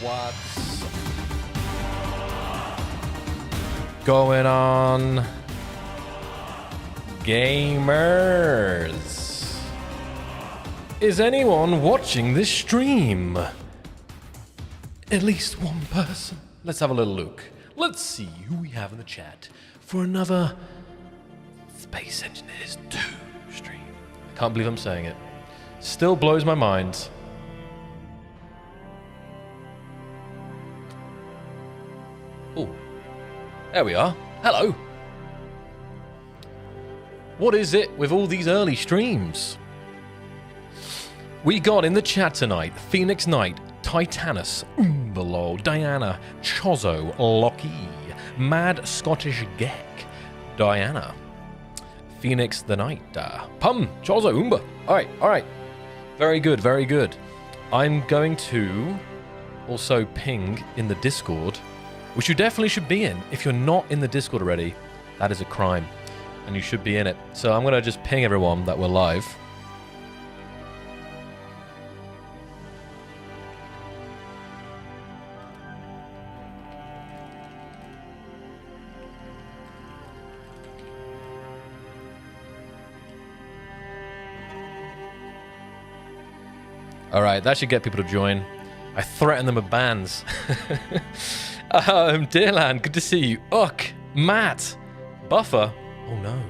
What's going on, gamers? Is anyone watching this stream? At least one person. Let's have a little look. Let's see who we have in the chat for another Space Engineers 2 stream. I can't believe I'm saying it. Still blows my mind. Oh, there we are. Hello. What is it with all these early streams? We got in the chat tonight Phoenix Knight, Titanus, Umberlo, Diana, Chozo, Locky, Mad Scottish Geck, Diana, Phoenix the Knight, Pum, Chozo, Umber. All right. Very good, very good. I'm going to also ping in the Discord, which you definitely should be in. If you're not in the Discord already, that is a crime, and you should be in it. So I'm going to just ping everyone that we're live. All right, that should get people to join. I threaten them with bans. Dearland, good to see you. Uck, Matt, Buffer. Oh no.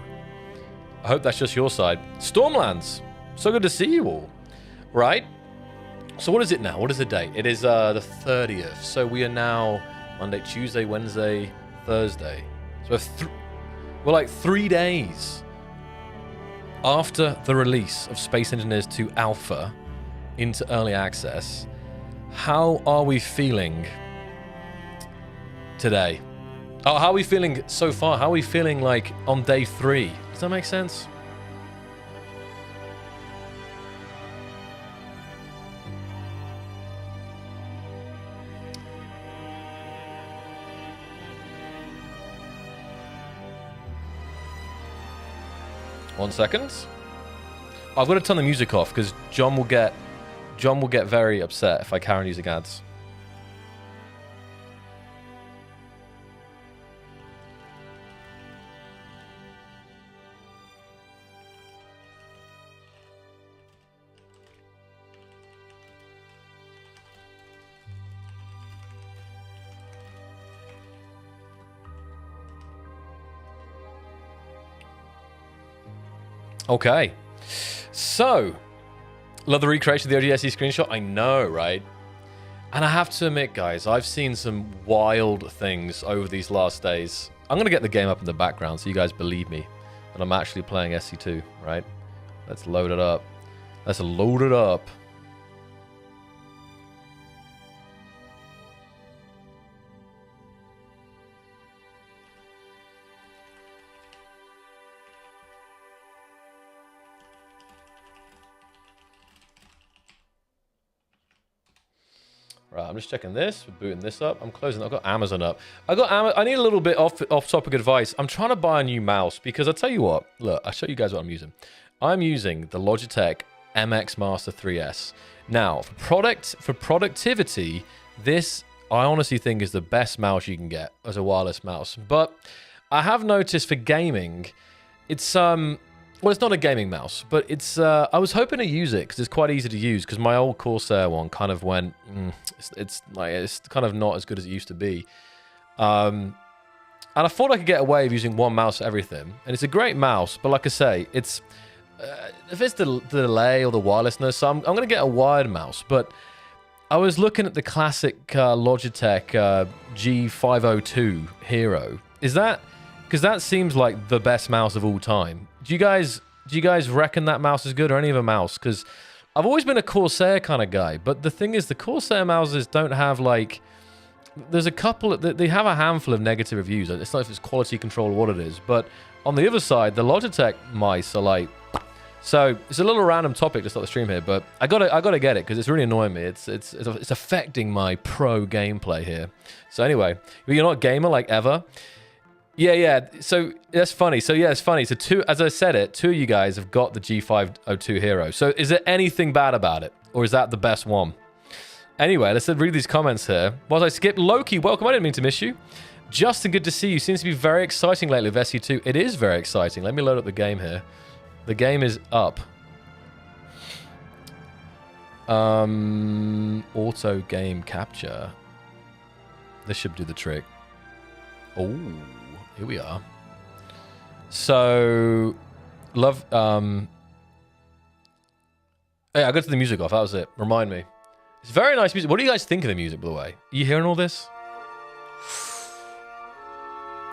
I hope that's just your side. Stormlands, so good to see you all. Right? So what is it now? What is the date? It is the 30th. So we are now Monday, Tuesday, Wednesday, Thursday. So we're like 3 days after the release of Space Engineers 2 Alpha into early access. How are we feeling today? Oh, how are we feeling so far? How are we feeling like on day 3? Does that make sense? One second. I've got to turn the music off because John will get very upset if I carry on using ads. Okay. So, love the recreation of the OGSE screenshot. I know, right? And I have to admit, guys, I've seen some wild things over these last days. I'm going to get the game up in the background so you guys believe me that I'm actually playing SC2, right? Let's load it up. Let's load it up. Right, I'm just checking this, we're booting this up. I'm closing. I've got Amazon up. I need a little bit off-topic advice. I'm trying to buy a new mouse because I tell you what. Look, I'll show you guys what I'm using. I'm using the Logitech MX Master 3S. Now, for productivity, this I honestly think is the best mouse you can get as a wireless mouse. But I have noticed for gaming, it's well, it's not a gaming mouse, but it's. I was hoping to use it because it's quite easy to use. Because my old Corsair one kind of went. It's kind of not as good as it used to be. And I thought I could get away with using one mouse for everything. And it's a great mouse, but like I say, it's if it's the delay or the wirelessness, so I'm going to get a wired mouse. But I was looking at the classic Logitech G502 Hero. Is that because that seems like the best mouse of all time? Do you guys reckon that mouse is good or any other mouse? Because I've always been a Corsair kind of guy, but the thing is, the Corsair mouses don't have like. There's a couple. They have a handful of negative reviews. It's not if it's quality control or what it is, but on the other side, the Logitech mice are like. So it's a little random topic to start the stream here, but I gotta get it because it's really annoying me. It's affecting my pro gameplay here. So anyway, you're not a gamer like ever. Yeah. So that's funny. So yeah, it's funny. So as I said, two of you guys have got the G502 Hero. So is there anything bad about it, or is that the best one? Anyway, let's read these comments here. Whilst I skip, Loki, welcome. I didn't mean to miss you. Justin, good to see you. Seems to be very exciting lately with SE2. It is very exciting. Let me load up the game here. The game is up. Auto game capture. This should do the trick. Oh, here we are. So, love. Hey, I got to the music off. That was it. Remind me. It's very nice music. What do you guys think of the music, by the way? Are you hearing all this?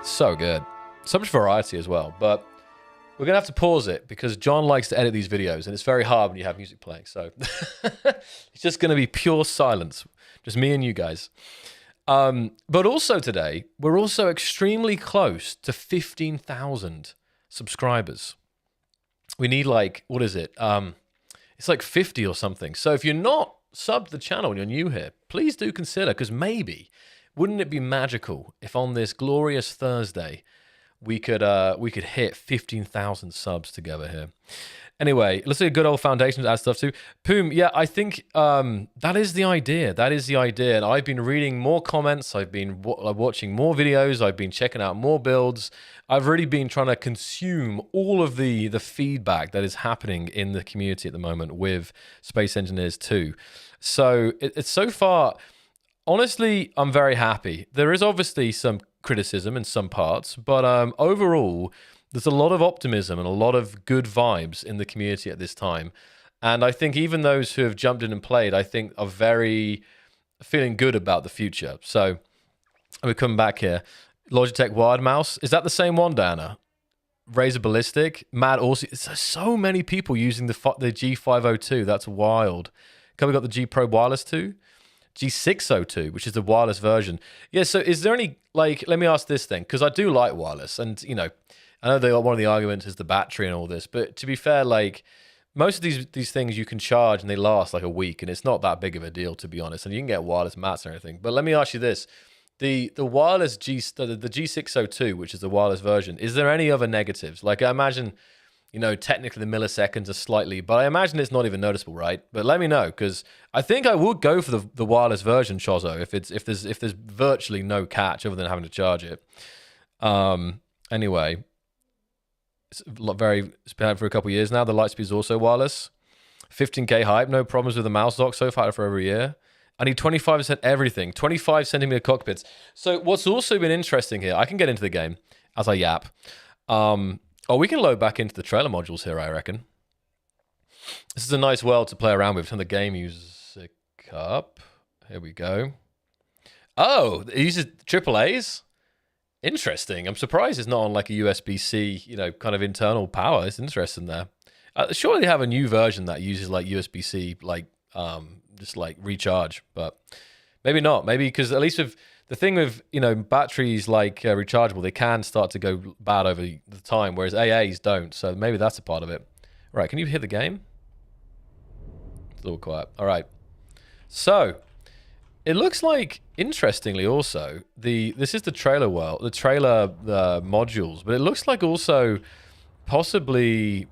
So good. So much variety as well. But we're going to have to pause it because John likes to edit these videos, and it's very hard when you have music playing. So it's just going to be pure silence. Just me and you guys. But also today, we're also extremely close to 15,000 subscribers. We need like, what is it? It's like 50 or something. So if you're not subbed to the channel and you're new here, please do consider, because maybe, wouldn't it be magical if on this glorious Thursday, we could hit 15,000 subs together here. Anyway, let's do a good old foundation to add stuff to. Poom, yeah, I think that is the idea. That is the idea. And I've been reading more comments. I've been watching more videos. I've been checking out more builds. I've really been trying to consume all of the feedback that is happening in the community at the moment with Space Engineers 2. So it's so far, honestly, I'm very happy. There is obviously some criticism in some parts, but overall, there's a lot of optimism and a lot of good vibes in the community at this time. And I think even those who have jumped in and played, I think are very feeling good about the future. So we're coming back here. Logitech Wired Mouse. Is that the same one, Dana? Razer Ballistic. Mad also. There's so many people using the G502. That's wild. We got the G Pro Wireless 2. G602, which is the wireless version. Yeah, so is there any, like, let me ask this thing, because I do like wireless, and, you know, I know one of the arguments is the battery and all this, but to be fair, like, most of these things you can charge and they last like a week, and it's not that big of a deal, to be honest, and you can get wireless mats and everything. But let me ask you this. The wireless the G602, which is the wireless version, is there any other negatives? Like, I imagine, you know, technically the milliseconds are slightly, but I imagine it's not even noticeable, right? But let me know, because I think I would go for the wireless version, Chozo, if there's virtually no catch other than having to charge it. Anyway, it's been out for a couple of years now. The Lightspeed is also wireless. 15K hype, no problems with the mouse dock so far for over a year. I need 25% everything. 25 centimeter cockpits. So what's also been interesting here, I can get into the game as I yap. Oh, we can load back into the trailer modules here, I reckon. This is a nice world to play around with. Turn the game music up. Here we go. Oh, it uses AAAs? Interesting. I'm surprised it's not on like a USB-C, you know, kind of internal power. It's interesting there. Surely they have a new version that uses like USB-C, like just like recharge, but maybe not. Maybe because at least with the thing with, you know, batteries like rechargeable, they can start to go bad over the time, whereas AAs don't. So maybe that's a part of it. Right, can you hit the game? It's a little quiet. All right. So it looks like, interestingly also, this is the trailer world, the modules, but it looks like also possibly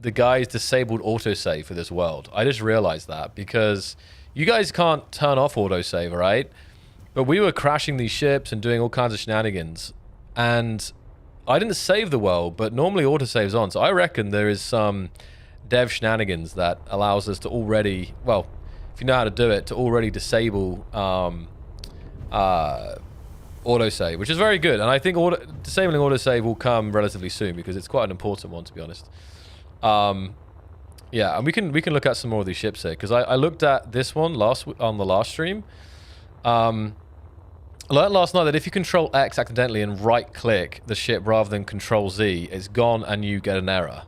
the guys disabled autosave for this world. I just realized that because you guys can't turn off autosave, right? But we were crashing these ships and doing all kinds of shenanigans. And I didn't save the world, but normally autosave's on. So I reckon there is some dev shenanigans that allows us to already, well, if you know how to do it, to already disable autosave, which is very good. And I think disabling autosave will come relatively soon because it's quite an important one, to be honest. Yeah, and we can look at some more of these ships here because I looked at this one on the last stream. I learned last night that if you control X accidentally and right-click the ship rather than control Z, it's gone and you get an error.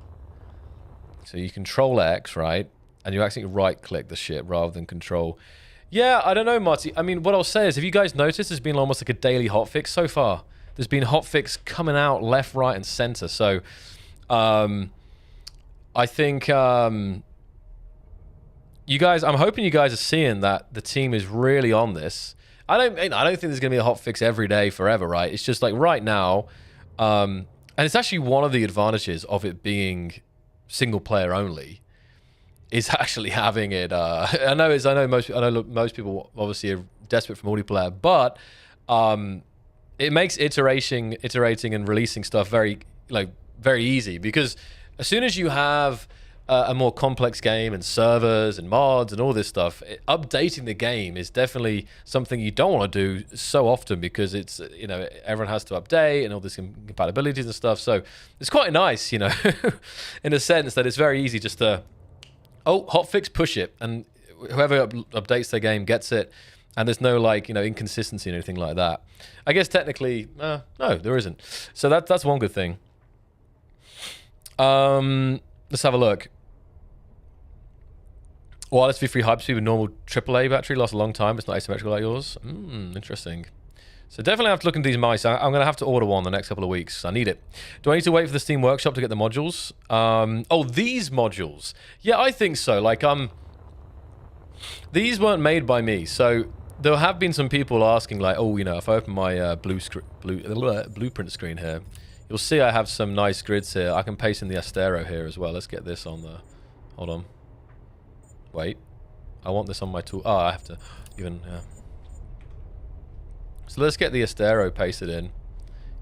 So you control X, right? And you actually right-click the ship rather than control. Yeah, I don't know, Marty. I mean, what I'll say is, have you guys noticed there's been almost like a daily hotfix so far? There's been hotfix coming out left, right, and center. So, I think you guys. I'm hoping you guys are seeing that the team is really on this. I don't think there's gonna be a hotfix every day forever, right? It's just like right now, and it's actually one of the advantages of it being single player only. is actually having it. I know most people obviously are desperate for multiplayer, but it makes iterating and releasing stuff very easy, because as soon as you have a more complex game and servers and mods and all this stuff, updating the game is definitely something you don't want to do so often, because it's, everyone has to update and all this compatibilities and stuff. So it's quite nice, in a sense that it's very easy just to hotfix, push it, and whoever updates their game gets it, and there's no inconsistency or anything like that. I guess technically, no, there isn't. So that's one good thing. Let's have a look. Wireless V3 Hyperspeed with normal AAA battery lasts a long time. It's not asymmetrical like yours. Interesting. So definitely have to look into these mice. I'm going to have to order one the next couple of weeks. I need it. Do I need to wait for the Steam Workshop to get the modules? These modules. Yeah, I think so. These weren't made by me. So there have been some people asking, if I open my blueprint screen here, you'll see I have some nice grids here. I can paste in the Astero here as well. Let's get this on the... Hold on. Wait. I want this on my tool. Oh, I have to even... Yeah. So let's get the Astero pasted in.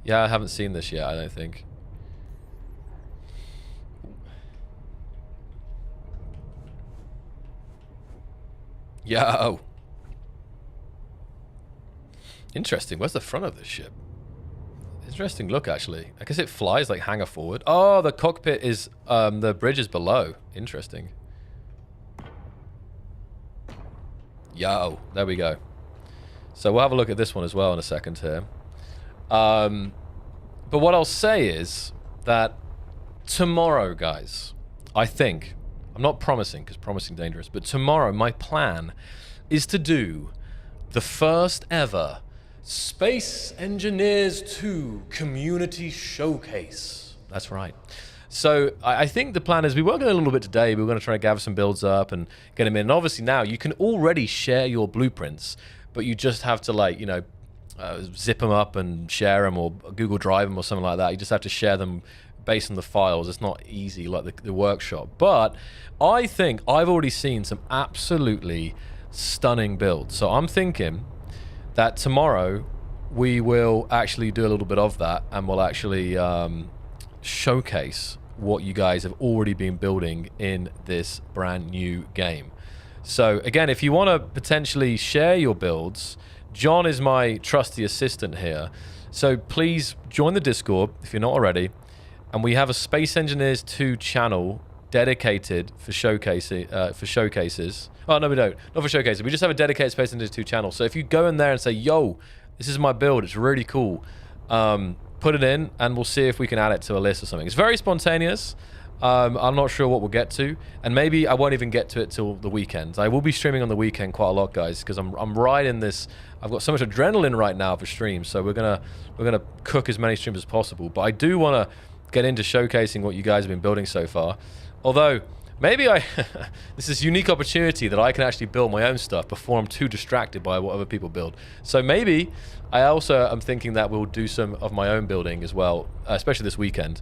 Yeah, I haven't seen this yet, I don't think. Yo! Interesting. Where's the front of this ship? Interesting look, actually. I guess it flies like hanger forward. Oh, the cockpit is... the bridge is below. Interesting. Yo, there we go. So we'll have a look at this one as well in a second here. But what I'll say is that tomorrow, guys, I think, I'm not promising, because promising dangerous, but tomorrow my plan is to do the first ever Space Engineers 2 Community Showcase. That's right. So I think the plan is we work on it a little bit today. We're going to try to gather some builds up and get them in. And obviously now you can already share your blueprints, but you just have to zip them up and share them, or Google Drive them or something like that. You just have to share them based on the files. It's not easy like the workshop. But I think I've already seen some absolutely stunning builds. So I'm thinking that tomorrow we will actually do a little bit of that, and we'll actually showcase what you guys have already been building in this brand new game. So again, if you want to potentially share your builds, John is my trusty assistant here. So please join the Discord if you're not already. And we have a Space Engineers 2 channel dedicated for showcases. Oh, no, we don't. Not for showcases. We just have a dedicated Space Engineers 2 channel. So if you go in there and say, yo, this is my build, it's really cool, put it in, and we'll see if we can add it to a list or something. It's very spontaneous. I'm not sure what we'll get to, and maybe I won't even get to it till the weekend. I will be streaming on the weekend quite a lot, guys, because I'm riding this. I've got so much adrenaline right now for streams, so we're gonna cook as many streams as possible. But I do want to get into showcasing what you guys have been building so far. Although maybe this is a unique opportunity that I can actually build my own stuff before I'm too distracted by what other people build. So maybe I also am thinking that we'll do some of my own building as well, especially this weekend.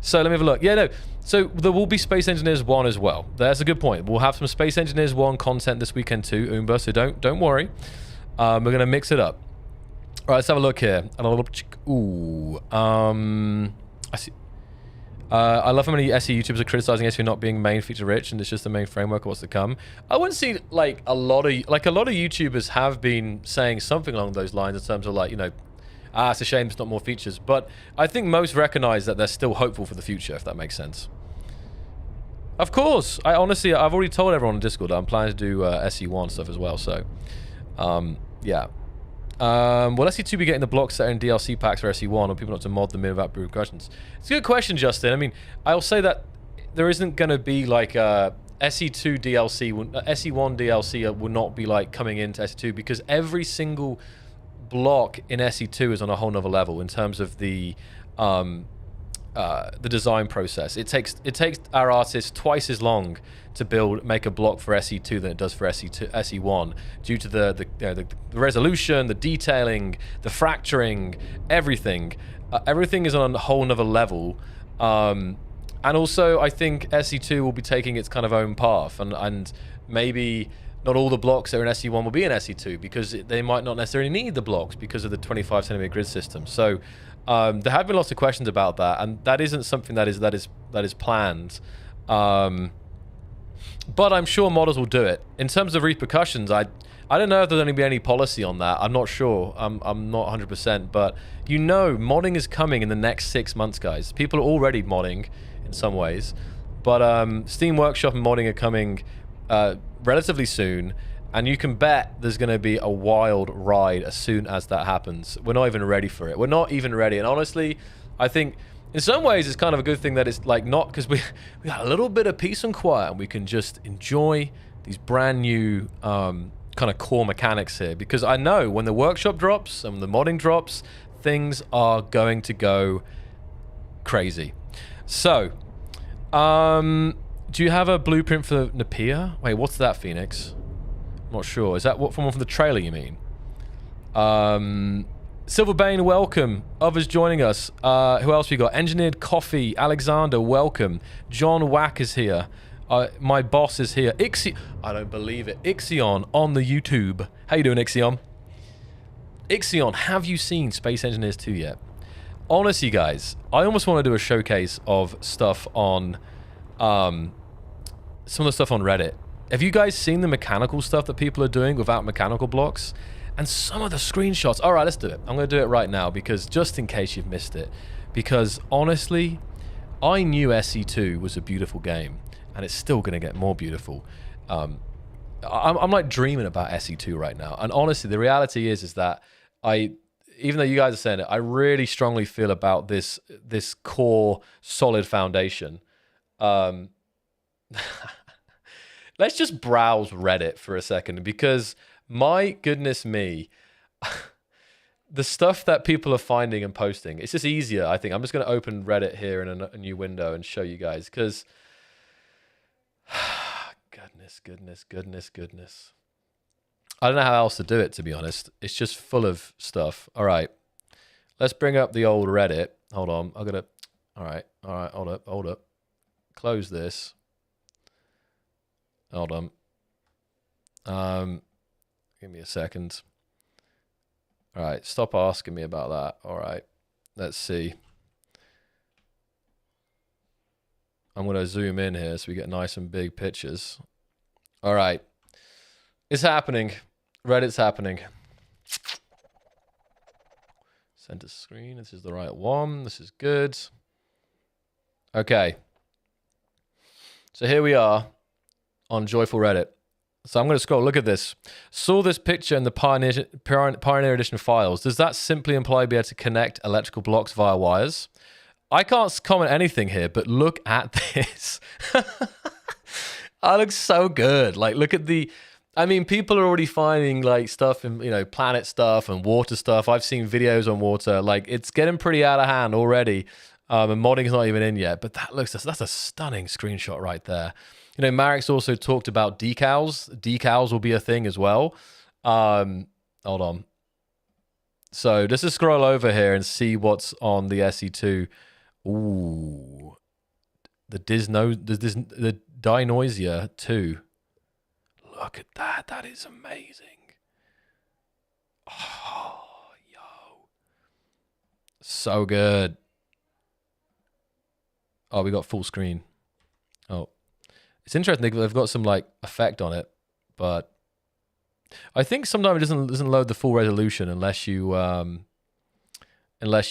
So let me have a look. Yeah, no. So there will be Space Engineers 1 as well. That's a good point. We'll have some Space Engineers 1 content this weekend too, Oomba, so don't worry. We're going to mix it up. All right, let's have a look here. Ooh. I see. I love how many SE YouTubers are criticizing SE not being main feature rich, and it's just the main framework of what's to come. I wouldn't see a lot of YouTubers have been saying something along those lines in terms of it's a shame it's not more features. But I think most recognize that they're still hopeful for the future, if that makes sense. Of course, I've already told everyone on Discord that I'm planning to do SE1 stuff as well. So, yeah. Will SE2 be getting the block set in DLC packs for SE1, or people not to mod them in without repercussions? It's a good question, Justin. I mean, I'll say that there isn't going to be SE2 DLC, SE1 DLC will not be coming into SE2, because every single block in SE2 is on a whole nother level in terms of the design process. It takes our artists twice as long to make a block for SE2 than it does for SE1, due to the resolution, the detailing, the fracturing, everything. Everything is on a whole nother level, And also, I think SE2 will be taking its kind of own path, and maybe not all the blocks that are in SE1 will be in SE2 because they might not necessarily need the blocks because of the 25 centimeter grid system. So there have been lots of questions about that, and that isn't something that is planned. But I'm sure modders will do it. In terms of repercussions, I don't know if there's going to be any policy on that. I'm not sure. I'm not 100%, but you know, modding is coming in the next 6 months, guys. People are already modding in some ways, but Steam Workshop and modding are coming relatively soon, and you can bet there's going to be a wild ride as soon as that happens. We're not even ready for it. We're not even ready, and honestly, I think in some ways it's kind of a good thing that it's like not, because we got a little bit of peace and quiet, and we can just enjoy these brand new kind of core mechanics here, because I know when the workshop drops and the modding drops, things are going to go crazy. So, do you have a blueprint for Napier? Wait, what's that, Phoenix? I'm not sure. Is that what from the trailer you mean? Silverbane, welcome. Others joining us. Who else we got? Engineered Coffee, Alexander, welcome. John Wack is here. My boss is here. I don't believe it. Ixion on the YouTube. How you doing, Ixion? Ixion, have you seen Space Engineers 2 yet? Honestly, guys, I almost want to do a showcase of stuff on some of the stuff on Reddit. Have you guys seen the mechanical stuff that people are doing without mechanical blocks? And some of the screenshots. All right, let's do it. I'm going to do it right now, because just in case you've missed it. Because honestly, I knew SE2 was a beautiful game, and it's still going to get more beautiful. I'm like dreaming about SE2 right now. And honestly, the reality is that even though you guys are saying it, I really strongly feel about this core solid foundation. Let's just browse Reddit for a second, because my goodness me, the stuff that people are finding and posting, it's just easier, I think. I'm just going to open Reddit here in a new window and show you guys, because goodness. I don't know how else to do it, to be honest. It's just full of stuff. All right. Let's bring up the old Reddit. Hold on. I gotta. All right. Hold up. Close this. Hold on. Give me a second. All right. Stop asking me about that. All right. Let's see. I'm gonna zoom in here so we get nice and big pictures. All right. It's happening. Reddit's happening. Center screen. This is the right one. This is good. Okay. So here we are on Joyful Reddit. So I'm going to scroll. Look at this. Saw this picture in the Pioneer Edition files. Does that simply imply be able to connect electrical blocks via wires? I can't comment anything here, but look at this. That looks so good. Like, look at the... I mean, people are already finding like stuff in, planet stuff and water stuff. I've seen videos on water. Like, it's getting pretty out of hand already. And modding's not even in yet. But that's a stunning screenshot right there. Marek's also talked about decals. Decals will be a thing as well. Hold on. So let's just scroll over here and see what's on the SE2. Ooh. The Dinoisia 2. Look at that. That is amazing. Oh, yo. So good. Oh, we got full screen. Oh. It's interesting. They've got some, like, effect on it. But I think sometimes it doesn't load the full resolution unless you,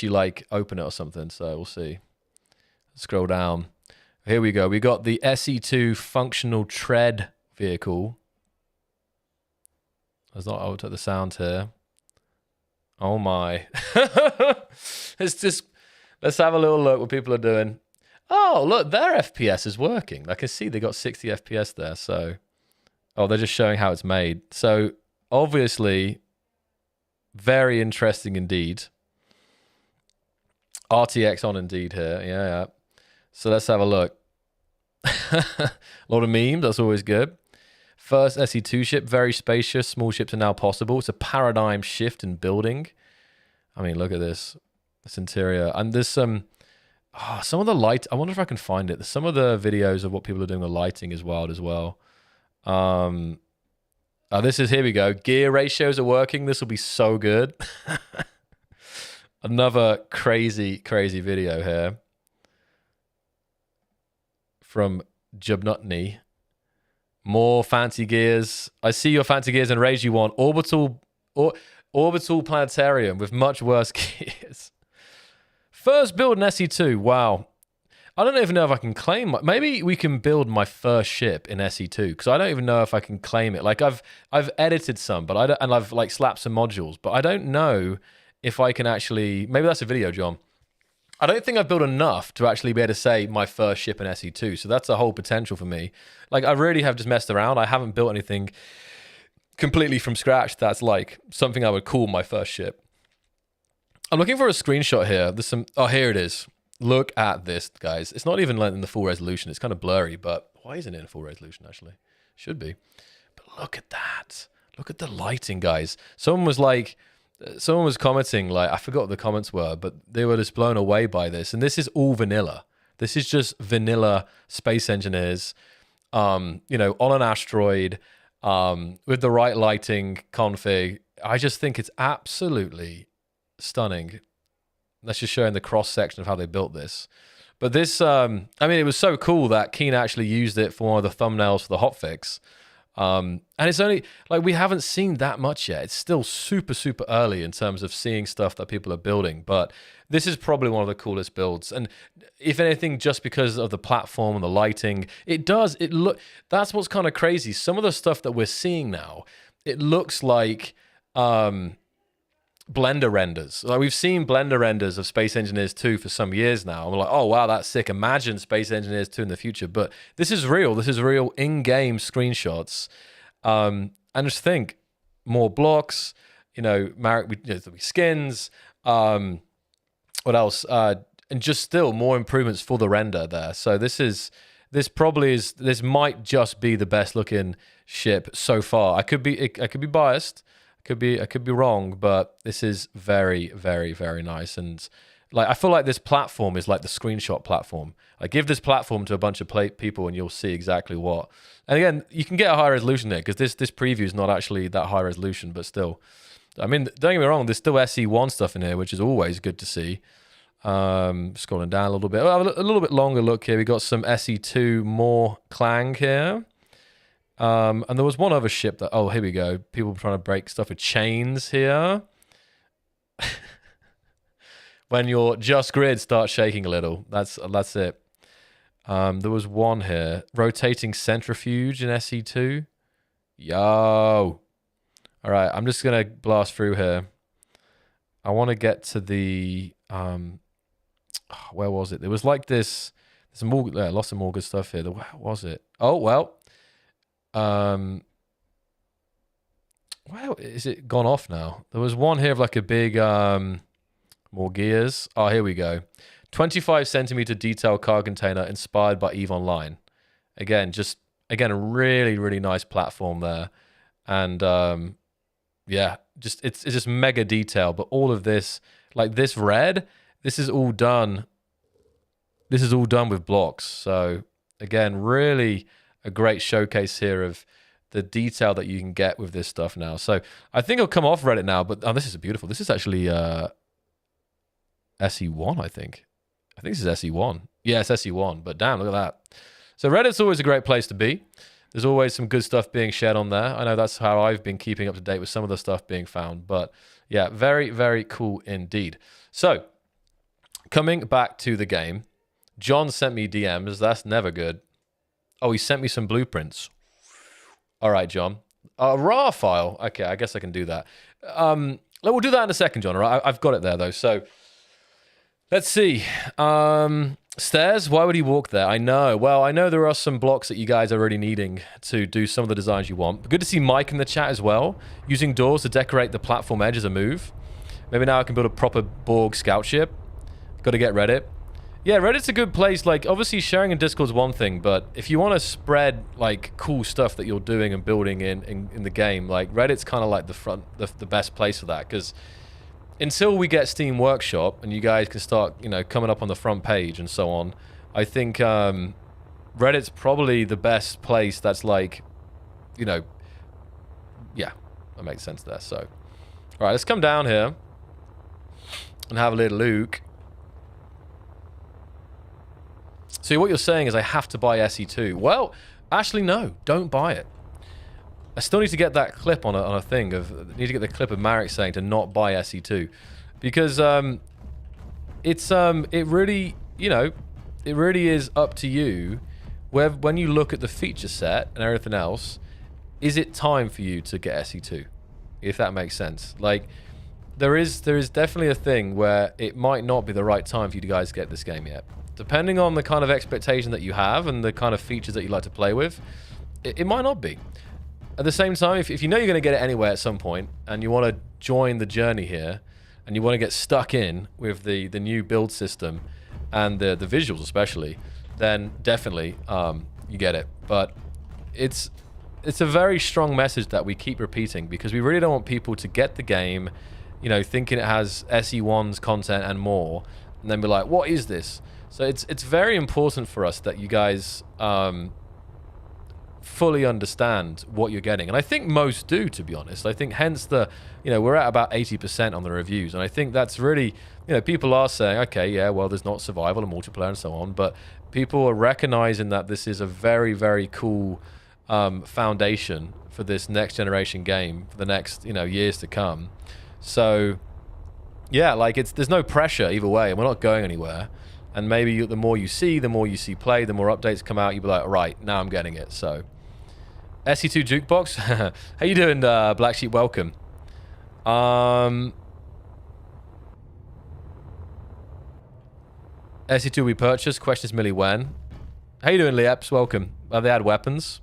like, open it or something. So we'll see. Scroll down. Here we go. We got the SE2 functional tread vehicle. I'll take the sound here. Oh my. Let's have a little look what people are doing. Oh, look, their FPS is working. I can see they got 60 FPS there. So, they're just showing how it's made. So, obviously, very interesting indeed. RTX on indeed here. Yeah. So, let's have a look. A lot of memes. That's always good. First SE2 ship, very spacious. Small ships are now possible. It's a paradigm shift in building. I mean, look at this interior. And there's some Oh, some of the light. I wonder if I can find it. Some of the videos of what people are doing with lighting is wild as well. This is, here we go. Gear ratios are working. This will be so good. Another crazy, crazy video here from Jubnutney. More fancy gears. I see your fancy gears and Rage you want. Orbital planetarium with much worse gears. First build in SE2. Wow. I don't even know if I can claim. Maybe we can build my first ship in SE2 because I don't even know if I can claim it. Like I've edited some, but I don't, and I've like slapped some modules, but I don't know if I can actually. Maybe that's a video, John. I don't think I've built enough to actually be able to say my first ship in SE2. So that's a whole potential for me. Like I really have just messed around. I haven't built anything completely from scratch. That's like something I would call my first ship. I'm looking for a screenshot here. There's some. Oh, here it is. Look at this, guys. It's not even like in the full resolution. It's kind of blurry, but why isn't it in full resolution, actually? Should be. But look at that. Look at the lighting, guys. Someone was commenting, like, I forgot what the comments were, but they were just blown away by this. And this is all vanilla. This is just vanilla space engineers, on an asteroid, with the right lighting config. I just think it's absolutely stunning. That's just showing the cross section of how they built this. But this, it was so cool that Keen actually used it for one of the thumbnails for the hotfix. And it's only, like, we haven't seen that much yet. It's still super, super early in terms of seeing stuff that people are building. But this is probably one of the coolest builds. And if anything, just because of the platform and the lighting, that's what's kind of crazy. Some of the stuff that we're seeing now, it looks like, Blender renders. Like we've seen Blender renders of Space Engineers 2 for some years now. And we're like, oh wow, that's sick. Imagine Space Engineers 2 in the future. But this is real. This is real in-game screenshots. And just think, more blocks, skins, what else? And just still more improvements for the render there. So this might just be the best looking ship so far. I could be biased. I could be wrong, but this is very, very, very nice. And like, I feel like this platform is like the screenshot platform. I give this platform to a bunch of people and you'll see exactly what. And again, you can get a high resolution there because this preview is not actually that high resolution, but still. I mean, don't get me wrong, there's still SE1 stuff in here, which is always good to see. Scrolling down a little bit. A little bit longer look here. We got some SE2 more clang here. And there was one other ship that, oh, here we go. People trying to break stuff with chains here. When your just grid starts shaking a little, that's it. There was one here. Rotating centrifuge in SE2. Yo. All right, I'm just going to blast through here. I want to get to the... where was it? There was like this... There's lots of more good stuff here. Where was it? Oh, well... well, is it gone off now? There was one here of like a big more gears. Oh, here we go. 25 centimeter detail car container inspired by EVE Online. Again, a really, really nice platform there. And yeah, it's just mega detail. But all of this, like this red, this is all done with blocks. So again, really a great showcase here of the detail that you can get with this stuff now. So I think it'll come off Reddit now, but this is beautiful. This is actually SE1, I think. I think this is SE1. Yeah, it's SE1, but damn, look at that. So Reddit's always a great place to be. There's always some good stuff being shared on there. I know that's how I've been keeping up to date with some of the stuff being found, but yeah, very, very cool indeed. So coming back to the game, John sent me DMs. That's never good. Oh, he sent me some blueprints. All right, John. A RAR file. Okay, I guess I can do that. We'll do that in a second, John. All right, I've got it there, though. So let's see. Stairs? Why would he walk there? I know. Well, I know there are some blocks that you guys are already needing to do some of the designs you want. But good to see Mike in the chat as well. Using doors to decorate the platform edge as a move. Maybe now I can build a proper Borg scout ship. Got to get Reddit. Yeah, Reddit's a good place. Like, obviously, sharing in Discord's one thing, but if you want to spread, like, cool stuff that you're doing and building in the game, like, Reddit's kind of like the best place for that, because until we get Steam Workshop and you guys can start, you know, coming up on the front page and so on, I think Reddit's probably the best place that's like, you know, yeah, that makes sense there. So, all right, let's come down here and have a little look. So what you're saying is I have to buy SE2. Well, actually, no, don't buy it. I still need to get that clip on a thing of, need to get the clip of Marek saying to not buy SE2. Because it really, you know, it really is up to you when you look at the feature set and everything else, is it time for you to get SE2? If that makes sense. Like, there is definitely a thing where it might not be the right time for you guys to get this game yet. Depending on the kind of expectation that you have and the kind of features that you like to play with, it might not be. At the same time, if you know you're going to get it anyway at some point and you want to join the journey here and you want to get stuck in with the new build system and the visuals especially, then definitely you get it. But it's a very strong message that we keep repeating because we really don't want people to get the game, you know, thinking it has SE1's content and more, and then be like, what is this? So it's very important for us that you guys fully understand what you're getting. And I think most do, to be honest. I think hence you know, we're at about 80% on the reviews. And I think that's really, you know, people are saying, okay, yeah, well, there's not survival and multiplayer and so on. But people are recognizing that this is a very, very cool foundation for this next generation game for the next, you know, years to come. So, yeah, like there's no pressure either way. And we're not going anywhere. And maybe the more you see play, the more updates come out, you'll be like, all right, now I'm getting it. So, SE2 Jukebox. How you doing, Black Sheep? Welcome. SE2 we purchased. Question is merely when. How you doing, Lieps? Welcome. They add weapons.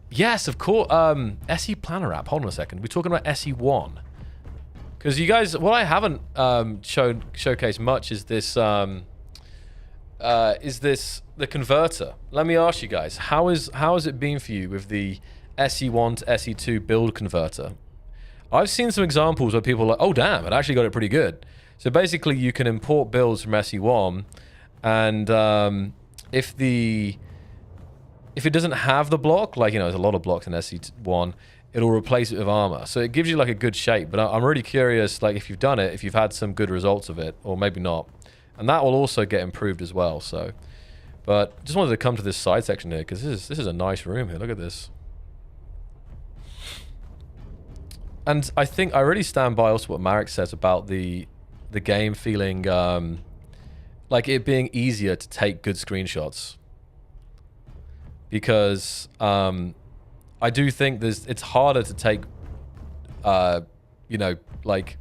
Yes, of course. SE Planner app. Hold on a second. We're talking about SE1. Because you guys, what I haven't showcased much is this... the converter. Let me ask you guys, how has it been for you with the SE1 to SE2 build converter? I've seen some examples where people are like, oh damn, it actually got it pretty good. So basically you can import builds from SE1 and if it doesn't have the block, like, you know, there's a lot of blocks in SE1, it'll replace it with armor. So it gives you like a good shape, but I'm really curious, like, if you've done it, if you've had some good results of it, or maybe not. And that will also get improved as well. So, but just wanted to come to this side section here because this is a nice room here. Look at this. And I think I really stand by also what Marek says about the game feeling like it being easier to take good screenshots. Because I do think it's harder to take you know, like,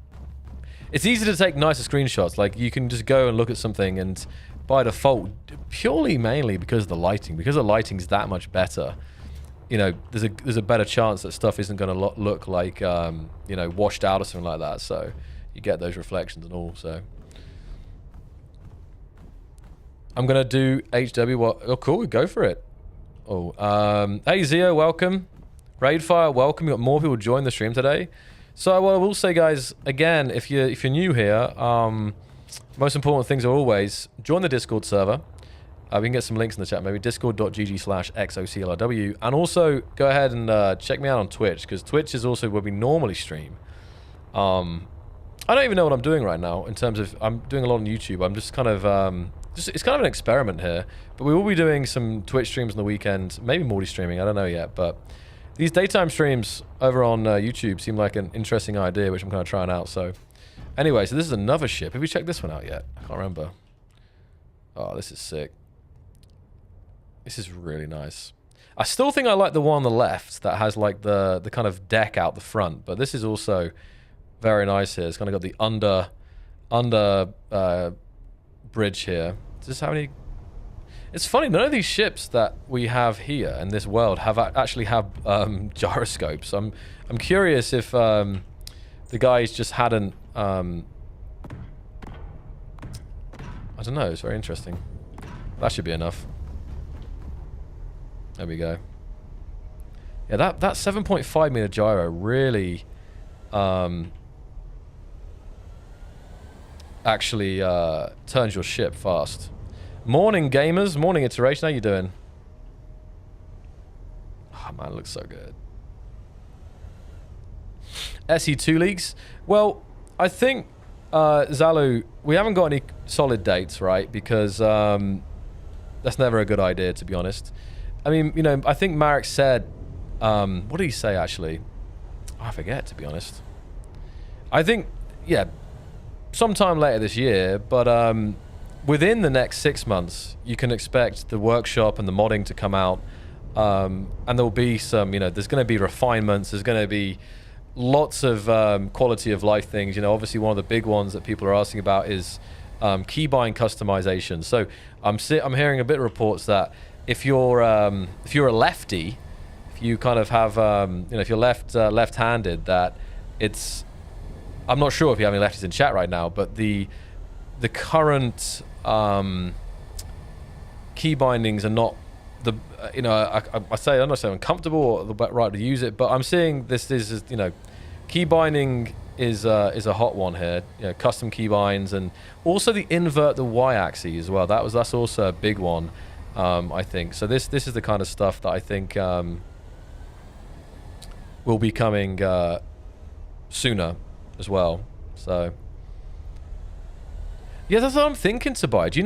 it's easy to take nicer screenshots. Like, you can just go and look at something and by default, purely mainly because of the lighting, because the lighting's that much better, you know, there's a better chance that stuff isn't going to look like, you know, washed out or something like that. So you get those reflections and all. So I'm going to do HW. Oh, cool. Go for it. Oh, hey, Zio, welcome. Raidfire, welcome. You got more people join the stream today. So what I will say, guys, again, if you're new here, most important things are always join the Discord server. We can get some links in the chat, maybe discord.gg/xoclw, and also go ahead and check me out on Twitch, because Twitch is also where we normally stream. I don't even know what I'm doing right now in terms of, I'm doing a lot on YouTube. I'm just kind of it's kind of an experiment here, but we will be doing some Twitch streams on the weekend, maybe Morty streaming, I don't know yet, but these daytime streams over on YouTube seem like an interesting idea, which I'm kind of trying out. So anyway, so this is another ship. Have we checked this one out yet? I can't remember. Oh, this is sick. This is really nice. I still think I like the one on the left that has like the kind of deck out the front, but this is also very nice here. It's kind of got the under bridge here. Does this have any? It's funny, none of these ships that we have here in this world actually have gyroscopes. I'm curious if the guys just hadn't. I don't know. It's very interesting. That should be enough. There we go. Yeah, that 7.5 meter gyro really actually turns your ship fast. Morning, gamers. Morning, Iteration. How you doing? Oh, man, it looks so good. SE2 leaks. Well, I think, Xocliw, we haven't got any solid dates, right? Because that's never a good idea, to be honest. I mean, you know, I think Marek said... what did he say, actually? Oh, I forget, to be honest. I think, yeah, sometime later this year, but within the next 6 months, you can expect the workshop and the modding to come out. And there will be some, you know, there's going to be refinements. There's going to be lots of quality of life things. You know, obviously one of the big ones that people are asking about is keybind customization. So I'm hearing a bit of reports that if you're a lefty, if you kind of have, you know, if you're left-handed, that it's, I'm not sure if you have any lefties in chat right now, but the current key bindings are not the, you know, I'm not saying uncomfortable or the right to use it, but I'm seeing this is, you know, key binding is a hot one here. You know, custom key binds, and also the invert the y-axis as well. That's also a big one, I think. So this is the kind of stuff that I think will be coming sooner as well. So yeah, that's what I'm thinking to buy. Do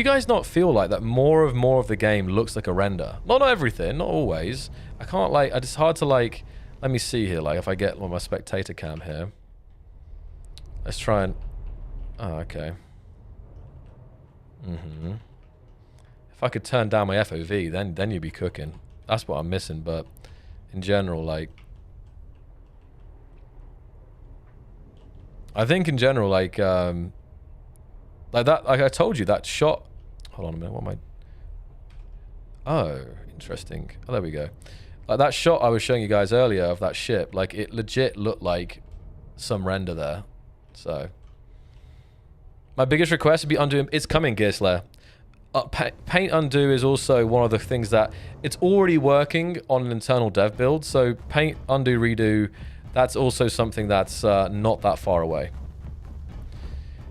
you guys not feel like that more of the game looks like a render? Not everything, not always. I can't like, it's hard to like, let me see here, like if I get my spectator cam here. Let's try and, oh, okay. If I could turn down my FOV, then you'd be cooking. That's what I'm missing, but in general, like, I think in general, like that, like I told you, that shot, hold on a minute, what am I, oh, interesting, oh, there we go. Like that shot I was showing you guys earlier of that ship, like it legit looked like some render there. So my biggest request would be undo, it's coming, Gear Slayer. Paint undo is also one of the things that it's already working on an internal dev build, so paint undo redo, that's also something that's not that far away.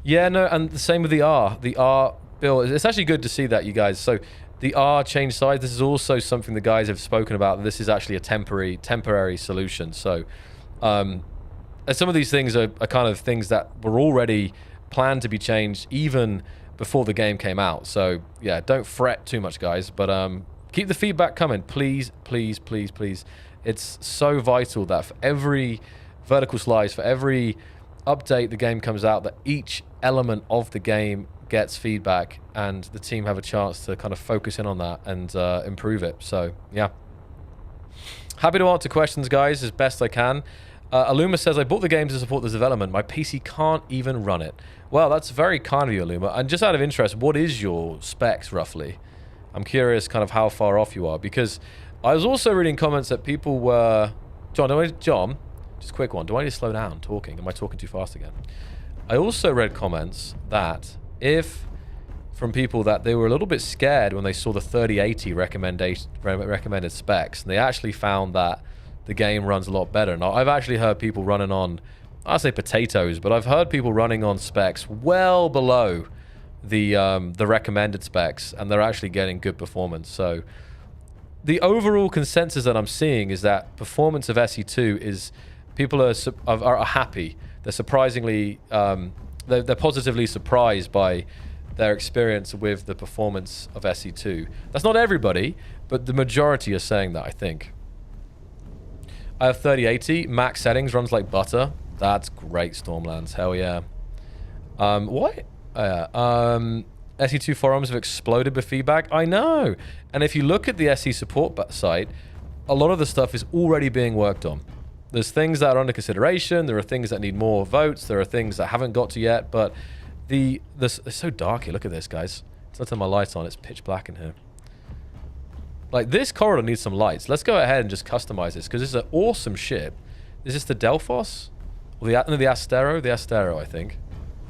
Yeah, no, and the same with the R. The R build, it's actually good to see that, you guys. So the R change size, this is also something the guys have spoken about. This is actually a temporary solution. So some of these things are kind of things that were already planned to be changed even before the game came out. So yeah, don't fret too much, guys. But keep the feedback coming, please, please, please, please. It's so vital that for every vertical slice, for every update the game comes out, that each element of the game gets feedback and the team have a chance to kind of focus in on that and improve it. So yeah, happy to answer questions, guys, as best I can. Aluma says, I bought the game to support the development. My PC can't even run it. Well, that's very kind of you, Aluma. And just out of interest, what is your specs roughly? I'm curious kind of how far off you are, because I was also reading comments that people were... John, just a quick one. Do I need to slow down talking? Am I talking too fast again? I also read comments that from people that they were a little bit scared when they saw the 3080 recommended specs, and they actually found that the game runs a lot better. Now, I've actually heard people running on, I say potatoes, but I've heard people running on specs well below the recommended specs, and they're actually getting good performance. So the overall consensus that I'm seeing is that performance of SE2 is, people are happy. They're surprisingly, they're positively surprised by their experience with the performance of SE2. That's not everybody, but the majority are saying that, I think. I have 3080, max settings, runs like butter. That's great, Stormlands, hell yeah. What? SE2 forums have exploded with feedback. I know. And if you look at the SE support site, a lot of the stuff is already being worked on. There's things that are under consideration. There are things that need more votes. There are things that haven't got to yet. But it's so dark here. Look at this, guys. Let's turn my lights on. It's pitch black in here. Like, this corridor needs some lights. Let's go ahead and just customize this, because this is an awesome ship. Is this the Delphos? Or the Astero? The Astero, I think.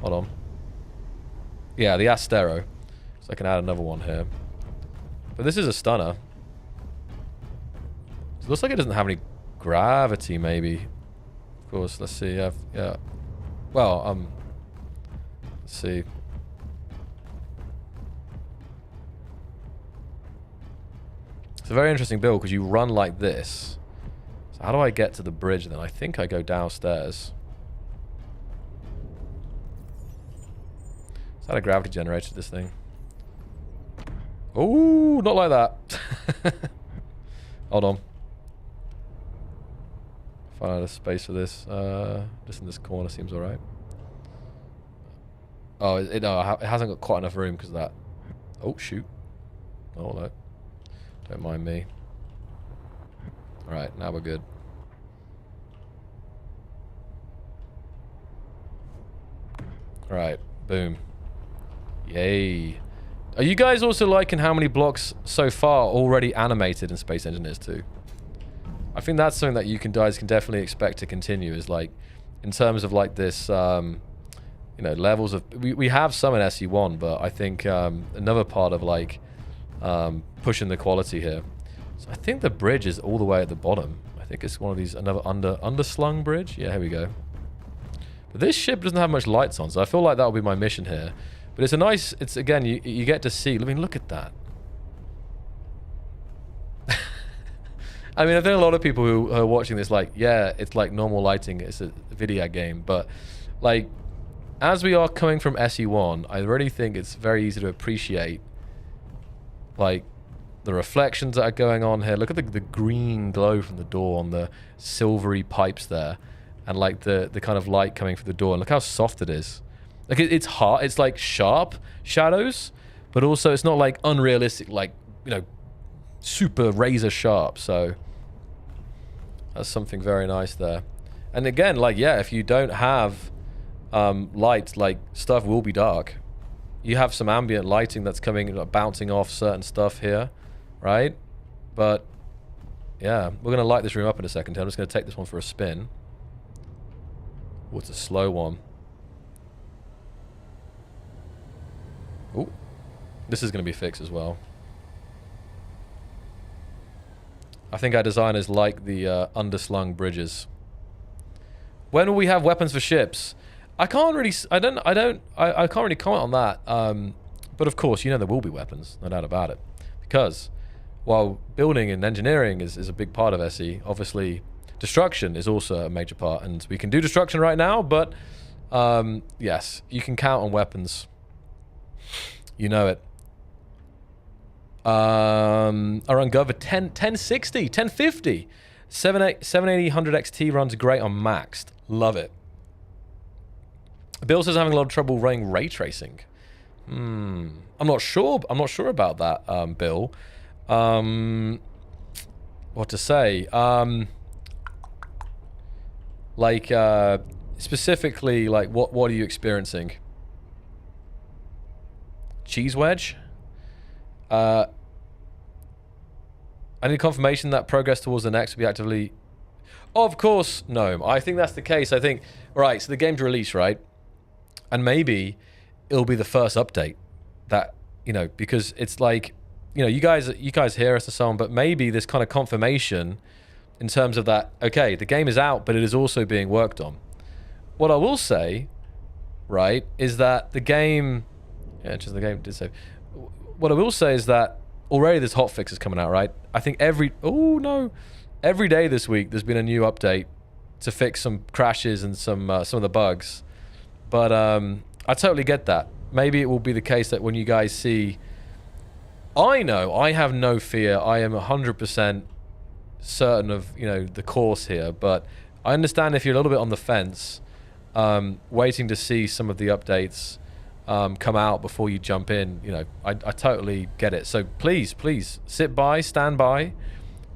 Hold on. Yeah, the Astero. So I can add another one here. But this is a stunner. It looks like it doesn't have any gravity, maybe. Of course, let's see. Yeah. Well, Let's see. It's a very interesting build because you run like this. So how do I get to the bridge then? I think I go downstairs. Is that a gravity generator, this thing? Oh, not like that. Hold on. Find out a space for this. Just in this corner seems alright. Oh, no, it hasn't got quite enough room because of that. Oh, shoot. Oh, no. Don't mind me. Alright, now we're good. Alright, boom. Yay. Are you guys also liking how many blocks so far already animated in Space Engineers 2? I think that's something that you guys can definitely expect to continue, is like, in terms of like this, you know, levels of... We have some in SE1, but I think another part of like pushing the quality here. So I think the bridge is all the way at the bottom. I think it's one of these, another underslung bridge. Yeah, here we go. But this ship doesn't have much lights on, so I feel like that'll be my mission here. But it's a nice, it's again, you get to see, I mean, look at that. I mean, I think a lot of people who are watching this like, yeah, it's like normal lighting, it's a video game, but like, as we are coming from SE1, I really think it's very easy to appreciate like the reflections that are going on here. Look at the green glow from the door on the silvery pipes there, and like the kind of light coming through the door, and look how soft it is. Like it's hard, it's like sharp shadows, but also it's not like unrealistic, like, you know, super razor sharp. So that's something very nice there. And again, like, yeah, if you don't have light, like, stuff will be dark. You have some ambient lighting that's coming, like, bouncing off certain stuff here, right? But yeah, we're gonna light this room up in a second. I'm just gonna take this one for a spin. Oh, it's a slow one. Oh, this is going to be fixed as well. I think our designers like the underslung bridges. When will we have weapons for ships? I can't really, I can't really comment on that. But of course, you know, there will be weapons, no doubt about it. Because while building and engineering is a big part of SE, obviously destruction is also a major part, and we can do destruction right now, but yes, you can count on weapons. You know it. Our Ungoverned 1060, 1050. 780 100 XT runs great on maxed. Love it. Bill says having a lot of trouble running ray tracing. I'm not sure. I'm not sure about that, Bill. What to say? Like specifically, like what are you experiencing? Cheese wedge? I need confirmation that progress towards the next will be actively... Of course, no. I think that's the case. I think... Right, so the game's released, right? And maybe it'll be the first update that, you know, because it's like, you know, you guys hear us and so on, but maybe this kind of confirmation in terms of that, okay, the game is out, but it is also being worked on. What I will say, right, is that the game... Yeah, just the game did save. What I will say is that already there's hotfix is coming out, right? I think every day this week there's been a new update to fix some crashes and some of the bugs. But I totally get that. Maybe it will be the case that when you guys see... I know, I have no fear. I am 100% certain of, you know, the course here, but I understand if you're a little bit on the fence, waiting to see some of the updates come out before you jump in. You know, I totally get it. So please sit by, stand by,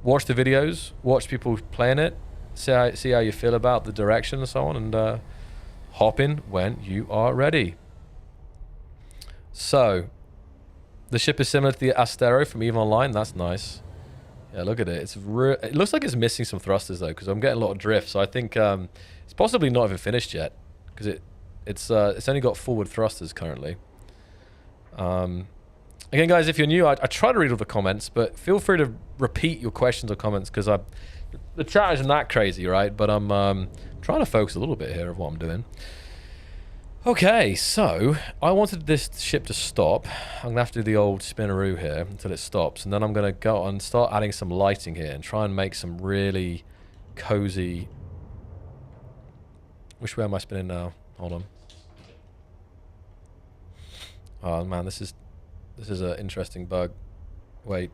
watch the videos, watch people playing it, see how you feel about the direction and so on, and hop in when you are ready. So the ship is similar to the Astero from EVE Online. That's nice. Yeah, look at it. It looks like it's missing some thrusters though, because I'm getting a lot of drift. So I think it's possibly not even finished yet, because it's only got forward thrusters currently. Again, guys, if you're new, I try to read all the comments, but feel free to repeat your questions or comments, because the chat isn't that crazy, right? But I'm trying to focus a little bit here of what I'm doing. Okay, so I wanted this ship to stop. I'm gonna have to do the old spinneroo here until it stops, and then I'm gonna go and start adding some lighting here and try and make some really cozy. Which way am I spinning now? Hold on. Oh man, this is an interesting bug. Wait.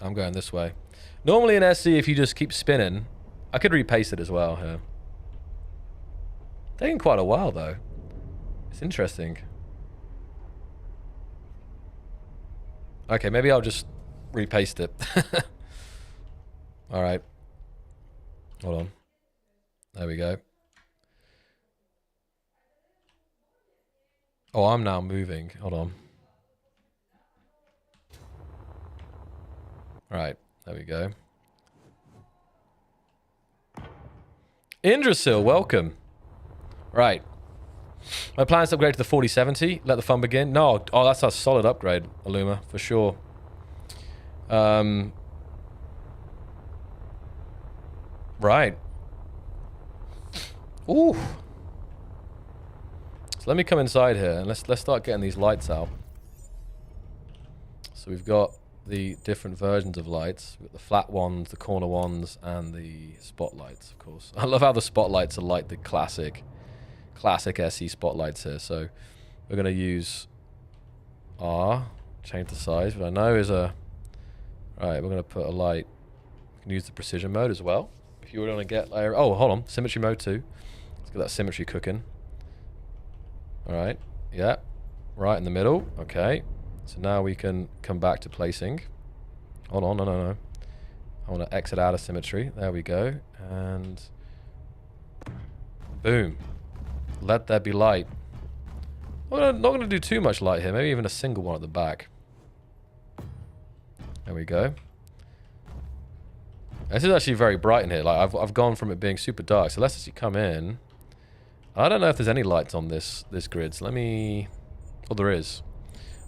I'm going this way. Normally in SC, if you just keep spinning, I could repaste it as well here. Taking quite a while though. It's interesting. Okay, maybe I'll just repaste it. Alright. Hold on. There we go. Oh, I'm now moving. Hold on. Right, there we go. Indrasil, welcome. Right. My plan is to upgrade to the 4070. Let the fun begin. No, oh, that's a solid upgrade, Illuma, for sure. Right. Ooh. So let me come inside here and let's start getting these lights out. So we've got the different versions of lights. We've got the flat ones, the corner ones, and the spotlights, of course. I love how the spotlights are like the classic SE spotlights here. So we're going to use R, change the size, but I know is a... Right, we're going to put a light. We can use the precision mode as well. If you want to get... Oh, hold on. Symmetry mode too. Let's get that symmetry cooking. Alright, yeah. Right in the middle. Okay. So now we can come back to placing. Hold on, no. I want to exit out of symmetry. There we go. And... boom. Let there be light. I'm not going to do too much light here. Maybe even a single one at the back. There we go. This is actually very bright in here. Like I've gone from it being super dark. So let's actually come in. I don't know if there's any lights on this grid. So let me... Oh, there is.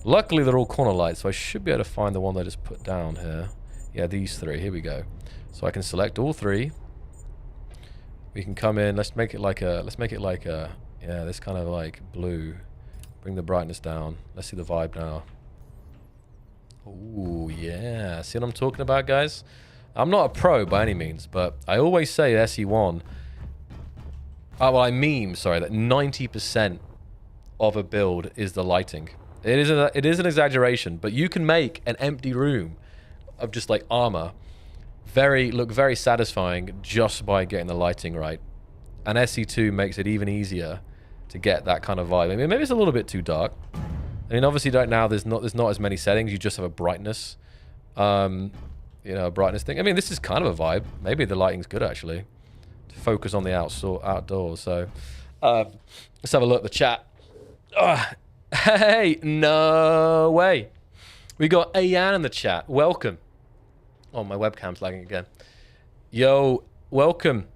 Luckily, they're all corner lights, so I should be able to find the one that I just put down here. Yeah, these three. Here we go. So I can select all three. We can come in. Let's make it like a... Yeah, this kind of like blue. Bring the brightness down. Let's see the vibe now. Ooh, yeah. See what I'm talking about, guys? I'm not a pro by any means, but I always say SE1... Oh, well, I mean, sorry, that 90% of a build is the lighting. It is an exaggeration, but you can make an empty room of just like armor look very satisfying just by getting the lighting right. And SE2 makes it even easier to get that kind of vibe. I mean, maybe it's a little bit too dark. I mean, obviously right now there's not as many settings. You just have a brightness, you know, a brightness thing. I mean, this is kind of a vibe. Maybe the lighting's good actually. To focus on the outdoors. So let's have a look at the chat. Hey, no way. We got Ayan in the chat. Welcome. Oh, my webcam's lagging again. Yo, welcome.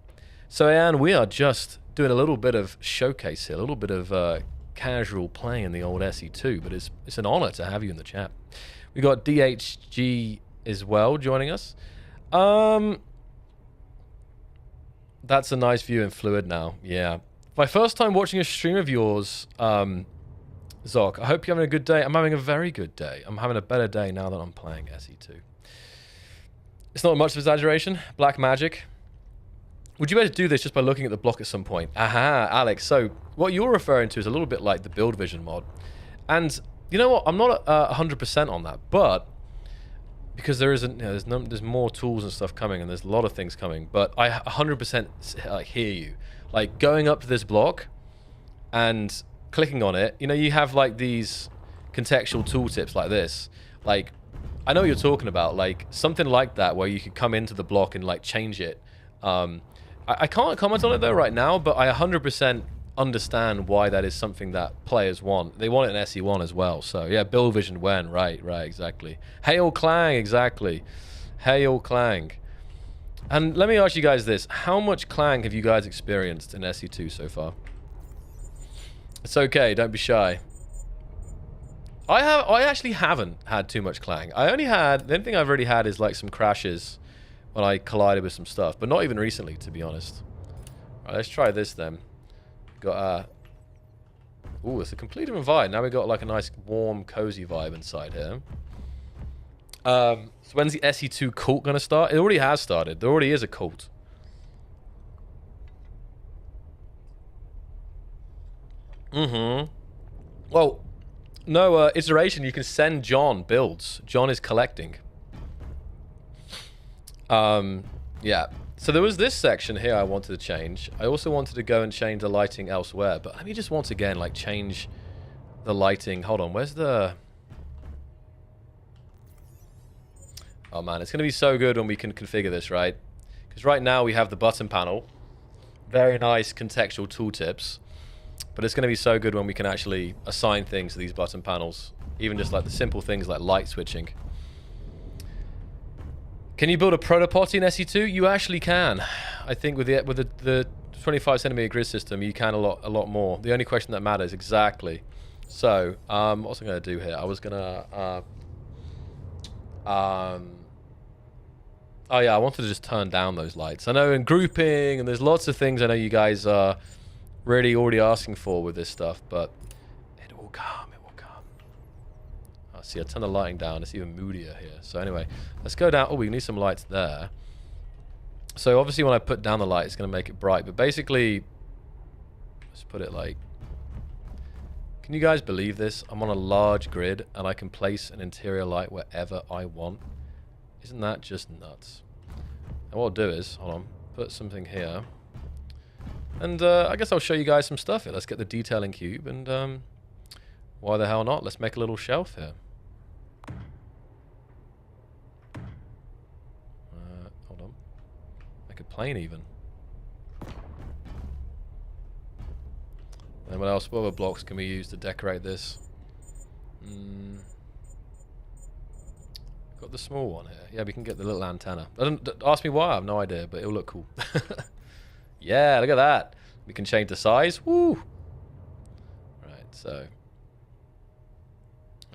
So Ayan, we are just doing a little bit of showcase here, a little bit of casual play in the old SE2, but it's an honor to have you in the chat. We got DHG as well joining us. That's a nice view in Fluid now. Yeah. My first time watching a stream of yours, Zoc. I hope you're having a good day. I'm having a very good day. I'm having a better day now that I'm playing SE2. It's not much of exaggeration. Black magic. Would you be able to do this just by looking at the block at some point? Aha, Alex. So what you're referring to is a little bit like the build vision mod. And you know what? I'm not 100% on that, but because there isn't, you know, there's more tools and stuff coming, and there's a lot of things coming. But I 100% hear you. Like going up to this block and clicking on it, you know, you have like these contextual tooltips like this. Like, I know what you're talking about, like something like that where you could come into the block and like change it. I can't comment on it though right now, but I 100% understand why that is something that players want. They want it in SE1 as well. So yeah, build vision when, right, exactly. Hail Clang, exactly. Hail Clang. And let me ask you guys this. How much Clang have you guys experienced in SE2 so far? It's okay, don't be shy. I actually haven't had too much Clang. The only thing I've really had is like some crashes when I collided with some stuff, but not even recently, to be honest. All right, let's try this then. Got ooh, it's a complete different vibe. Now we got like a nice, warm, cozy vibe inside here. So when's the SE2 cult gonna start? It already has started. There already is a cult. Well, no iteration. You can send John builds. John is collecting. Yeah. So there was this section here I wanted to change. I also wanted to go and change the lighting elsewhere, but let me just once again like change the lighting. Hold on, where's the... Oh man, it's gonna be so good when we can configure this, right? Because right now we have the button panel. Very nice contextual tooltips. But it's gonna be so good when we can actually assign things to these button panels. Even just like the simple things like light switching. Can you build a protopotty in SE2? You actually can. I think with the 25 centimeter grid system, you can a lot more. The only question that matters, exactly. So, what's I gonna do here? I was gonna, oh yeah, I wanted to just turn down those lights. I know in grouping, and there's lots of things I know you guys are really already asking for with this stuff, but it will come, it will come. Oh, see, I turn the lighting down, it's even moodier here. So anyway, let's go down. Oh, we need some lights there. So obviously when I put down the light, it's going to make it bright, but basically, let's put it like, can you guys believe this? I'm on a large grid, and I can place an interior light wherever I want. Isn't that just nuts? And what I'll do is, hold on, put something here. And I guess I'll show you guys some stuff here. Let's get the detailing cube, and why the hell not? Let's make a little shelf here. Hold on. Make it plain even. And what else? What other blocks can we use to decorate this? Got the small one here. Yeah, we can get the little antenna. Ask me why, I have no idea, but it'll look cool. Yeah, look at that. We can change the size. Woo! Right, so.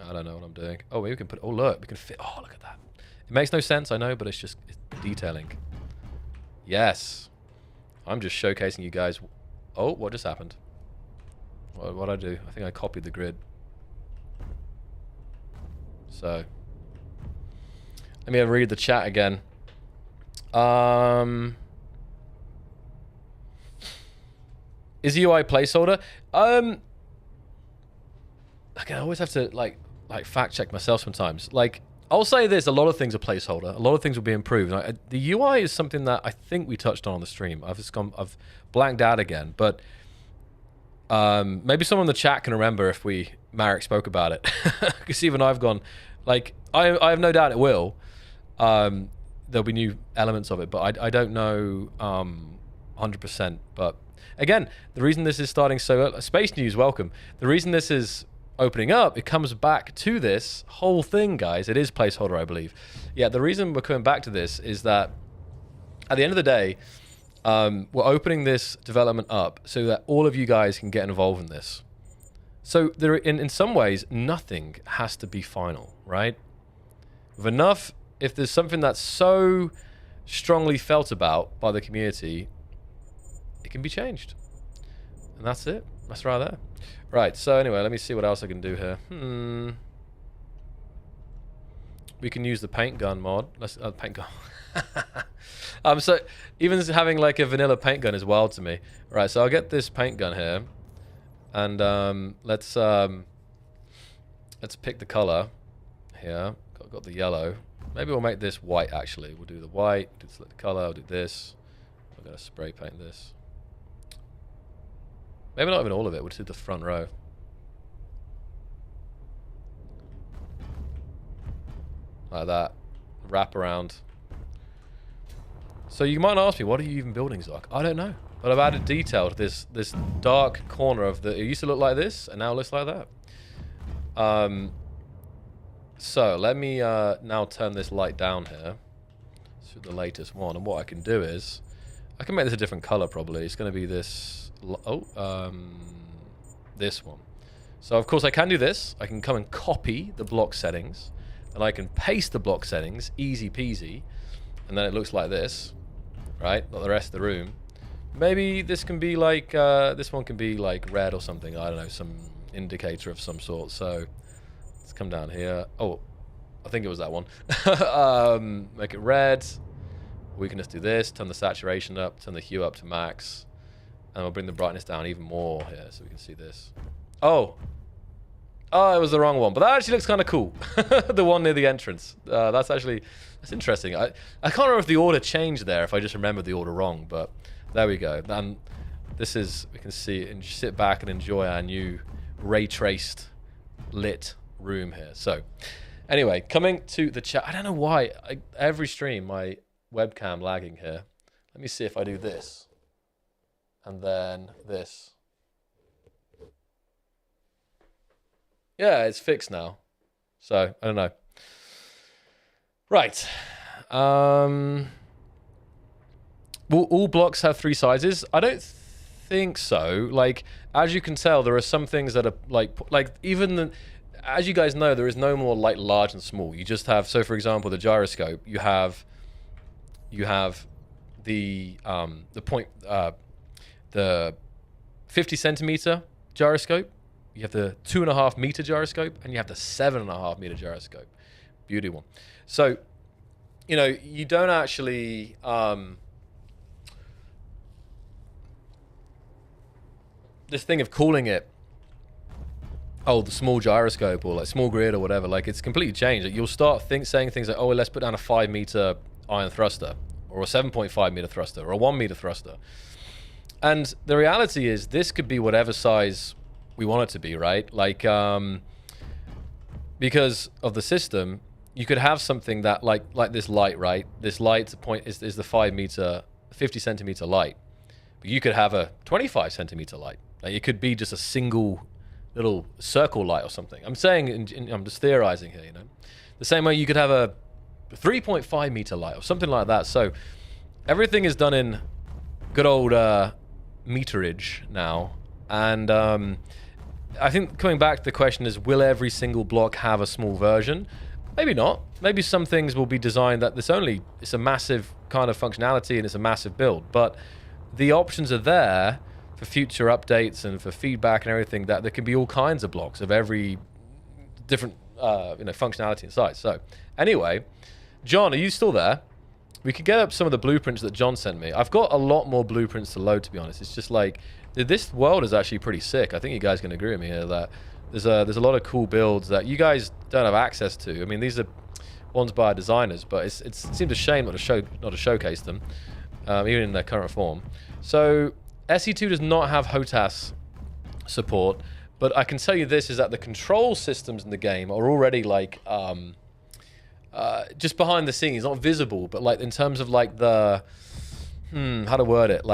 I don't know what I'm doing. Oh, we can put, oh look, we can fit, oh look at that. It makes no sense, I know, but it's detailing. Yes. I'm just showcasing you guys. Oh, what just happened? What'd I do? I think I copied the grid. So. Let me read the chat again. Is UI placeholder? Again, I always have to like fact check myself sometimes. Like, I'll say this: a lot of things are placeholder. A lot of things will be improved. The UI is something that I think we touched on the stream. I've blanked out again, but maybe someone in the chat can remember if Marek spoke about it. Because even I've gone, like, I have no doubt it will. There'll be new elements of it, but I don't know 100%. But again, the reason this is starting so Space News, welcome. The reason this is opening up, it comes back to this whole thing, guys. It is placeholder, I believe. Yeah, the reason we're coming back to this is that at the end of the day, we're opening this development up so that all of you guys can get involved in this. So there, in some ways, nothing has to be final, right? With enough, if there's something that's so strongly felt about by the community, it can be changed. And that's it. That's right there. Right, so anyway, let me see what else I can do here. We can use the paint gun mod. Let's paint gun. So even having like a vanilla paint gun is wild to me. Right, so I'll get this paint gun here, and let's pick the color here. Got the yellow. Maybe we'll make this white. Actually, we'll do the white. Select the color. I'll do this. We're gonna spray paint this. Maybe not even all of it. We'll just do the front row. Like that. Wrap around. So you might ask me, what are you even building, Zoc? I don't know. But I've added detail to this dark corner of the... It used to look like this, and now it looks like that. So let me now turn this light down here. To the latest one. And what I can do is... I can make this a different color, probably. It's going to be this... this one. So of course I can do this. I can come and copy the block settings, and I can paste the block settings, easy peasy, and then it looks like this, right? Not the rest of the room. Maybe this can be like, this one can be like red or something. I don't know, some indicator of some sort. So let's come down here. Oh, I think it was that one. Make it red. We can just do this, turn the saturation up, turn the hue up to max. And we'll bring the brightness down even more here so we can see this. Oh, it was the wrong one, but that actually looks kind of cool. The one near the entrance. That's interesting. I can't remember if the order changed there, if I just remembered the order wrong, but there we go. And this is, we can see and sit back and enjoy our new ray traced lit room here. So anyway, coming to the chat. I don't know why every stream my webcam lagging here. Let me see if I do this and then this. Yeah, it's fixed now. So, I don't know. Right. Will all blocks have 3 sizes? I don't think so. Like, as you can tell, there are some things that are like even as you guys know, there is no more like large and small. You just have, so for example, the gyroscope, you have the the 50 centimeter gyroscope. You have the 2.5 meter gyroscope, and you have the 7.5 meter gyroscope. Beauty one. So, you know, you don't actually this thing of calling it, oh, the small gyroscope or like small grid or whatever, like it's completely changed. Like, you'll start saying things like, oh, well, let's put down a 5 meter iron thruster or a 7.5 meter thruster or a 1 meter thruster. And the reality is this could be whatever size we want it to be, right? Like, because of the system, you could have something that like this light, right? This light point is the 50 centimeter light. But you could have a 25 centimeter light. Like, it could be just a single little circle light or something. I'm saying, I'm just theorizing here, you know? The same way you could have a 3.5 meter light or something like that. So everything is done in good old meterage now. And I think coming back to the question is, will every single block have a small version? Maybe not. Maybe some things will be designed that it's a massive kind of functionality and it's a massive build. But the options are there for future updates and for feedback and everything, that there can be all kinds of blocks of every different functionality and size. So anyway, John, are you still there? We could get up some of the blueprints that John sent me. I've got a lot more blueprints to load, to be honest. It's just like, this world is actually pretty sick. I think you guys can agree with me here that there's a lot of cool builds that you guys don't have access to. I mean, these are ones by our designers, but it seems a shame not to showcase them, even in their current form. So SE2 does not have HOTAS support, but I can tell you this, is that the control systems in the game are already like just behind the scenes, not visible, but like in terms of like the how to word it,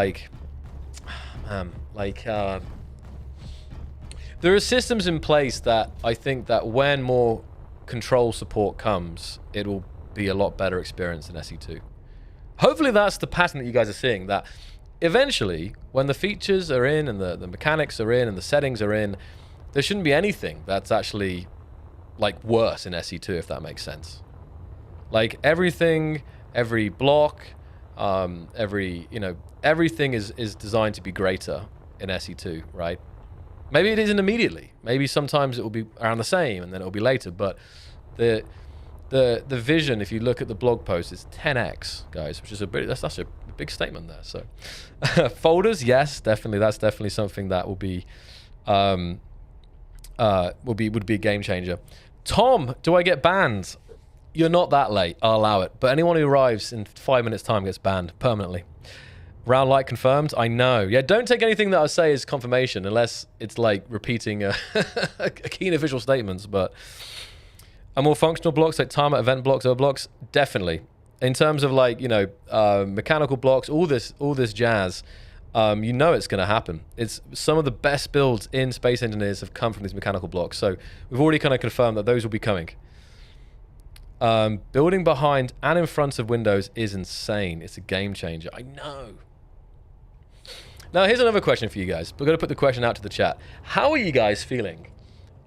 there are systems in place that I think that when more control support comes, it will be a lot better experience than SE2. Hopefully that's the pattern that you guys are seeing, that eventually when the features are in and the mechanics are in and the settings are in, there shouldn't be anything that's actually like worse in SE2, if that makes sense. Like everything, every block, everything is designed to be greater in SE2, right? Maybe it isn't immediately. Maybe sometimes it will be around the same and then it will be later. But the vision, if you look at the blog post, is 10x, guys, which is that's a big statement there. So folders, yes, definitely. That's definitely something that will be would be a game changer. Tom, do I get banned? You're not that late. I'll allow it. But anyone who arrives in 5 minutes' time gets banned permanently. Round light confirmed? I know. Yeah, don't take anything that I say as confirmation unless it's like repeating keen official statements. But are more functional blocks like timer, event blocks, other blocks? Definitely. In terms of like, mechanical blocks, all this jazz, it's going to happen. It's some of the best builds in Space Engineers have come from these mechanical blocks. So we've already kind of confirmed that those will be coming. Building behind and in front of windows is insane. It's a game changer. I know. Now, here's another question for you guys. We're going to put the question out to the chat. How are you guys feeling?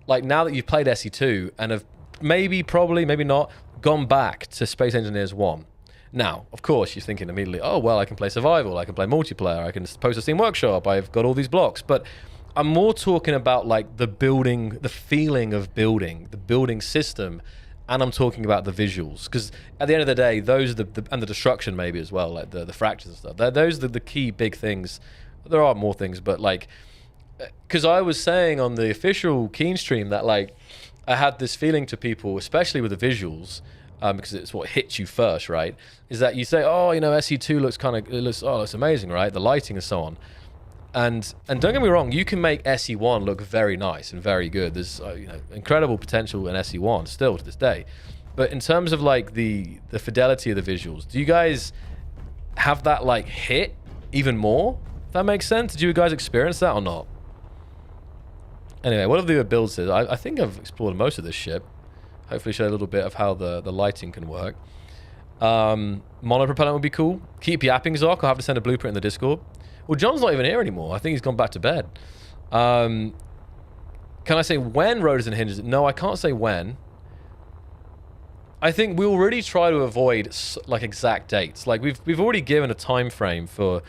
Like, now that you've played SE2 and have maybe, probably, maybe not, gone back to Space Engineers 1. Now, of course, you're thinking immediately, oh, well, I can play survival, I can play multiplayer, I can post a Steam Workshop, I've got all these blocks. But I'm more talking about like the building, the feeling of building, the building system, and I'm talking about the visuals. Because at the end of the day, those are and the destruction maybe as well, like the fractures and stuff. Those are the key big things. There are more things, but like, because I was saying on the official Keen stream that like, I had this feeling to people, especially with the visuals, because it's what hits you first, right? Is that you say, oh, you know, SE2 looks it's amazing, right? The lighting and so on. And don't get me wrong, you can make SE1 look very nice and very good. There's you know, incredible potential in SE1 still to this day. But in terms of like the fidelity of the visuals, do you guys have that like hit even more? If that makes sense? Did you guys experience that or not? Anyway, what have the builds is? I think I've explored most of this ship. Hopefully show a little bit of how the lighting can work. Mono propellant would be cool. Keep yapping, Zoc. I'll have to send a blueprint in the Discord. Well, John's not even here anymore. I think he's gone back to bed. Can I say when rotors and hinges? No, I can't say when. I think we'll really try to avoid like exact dates. Like we've already given a time frame for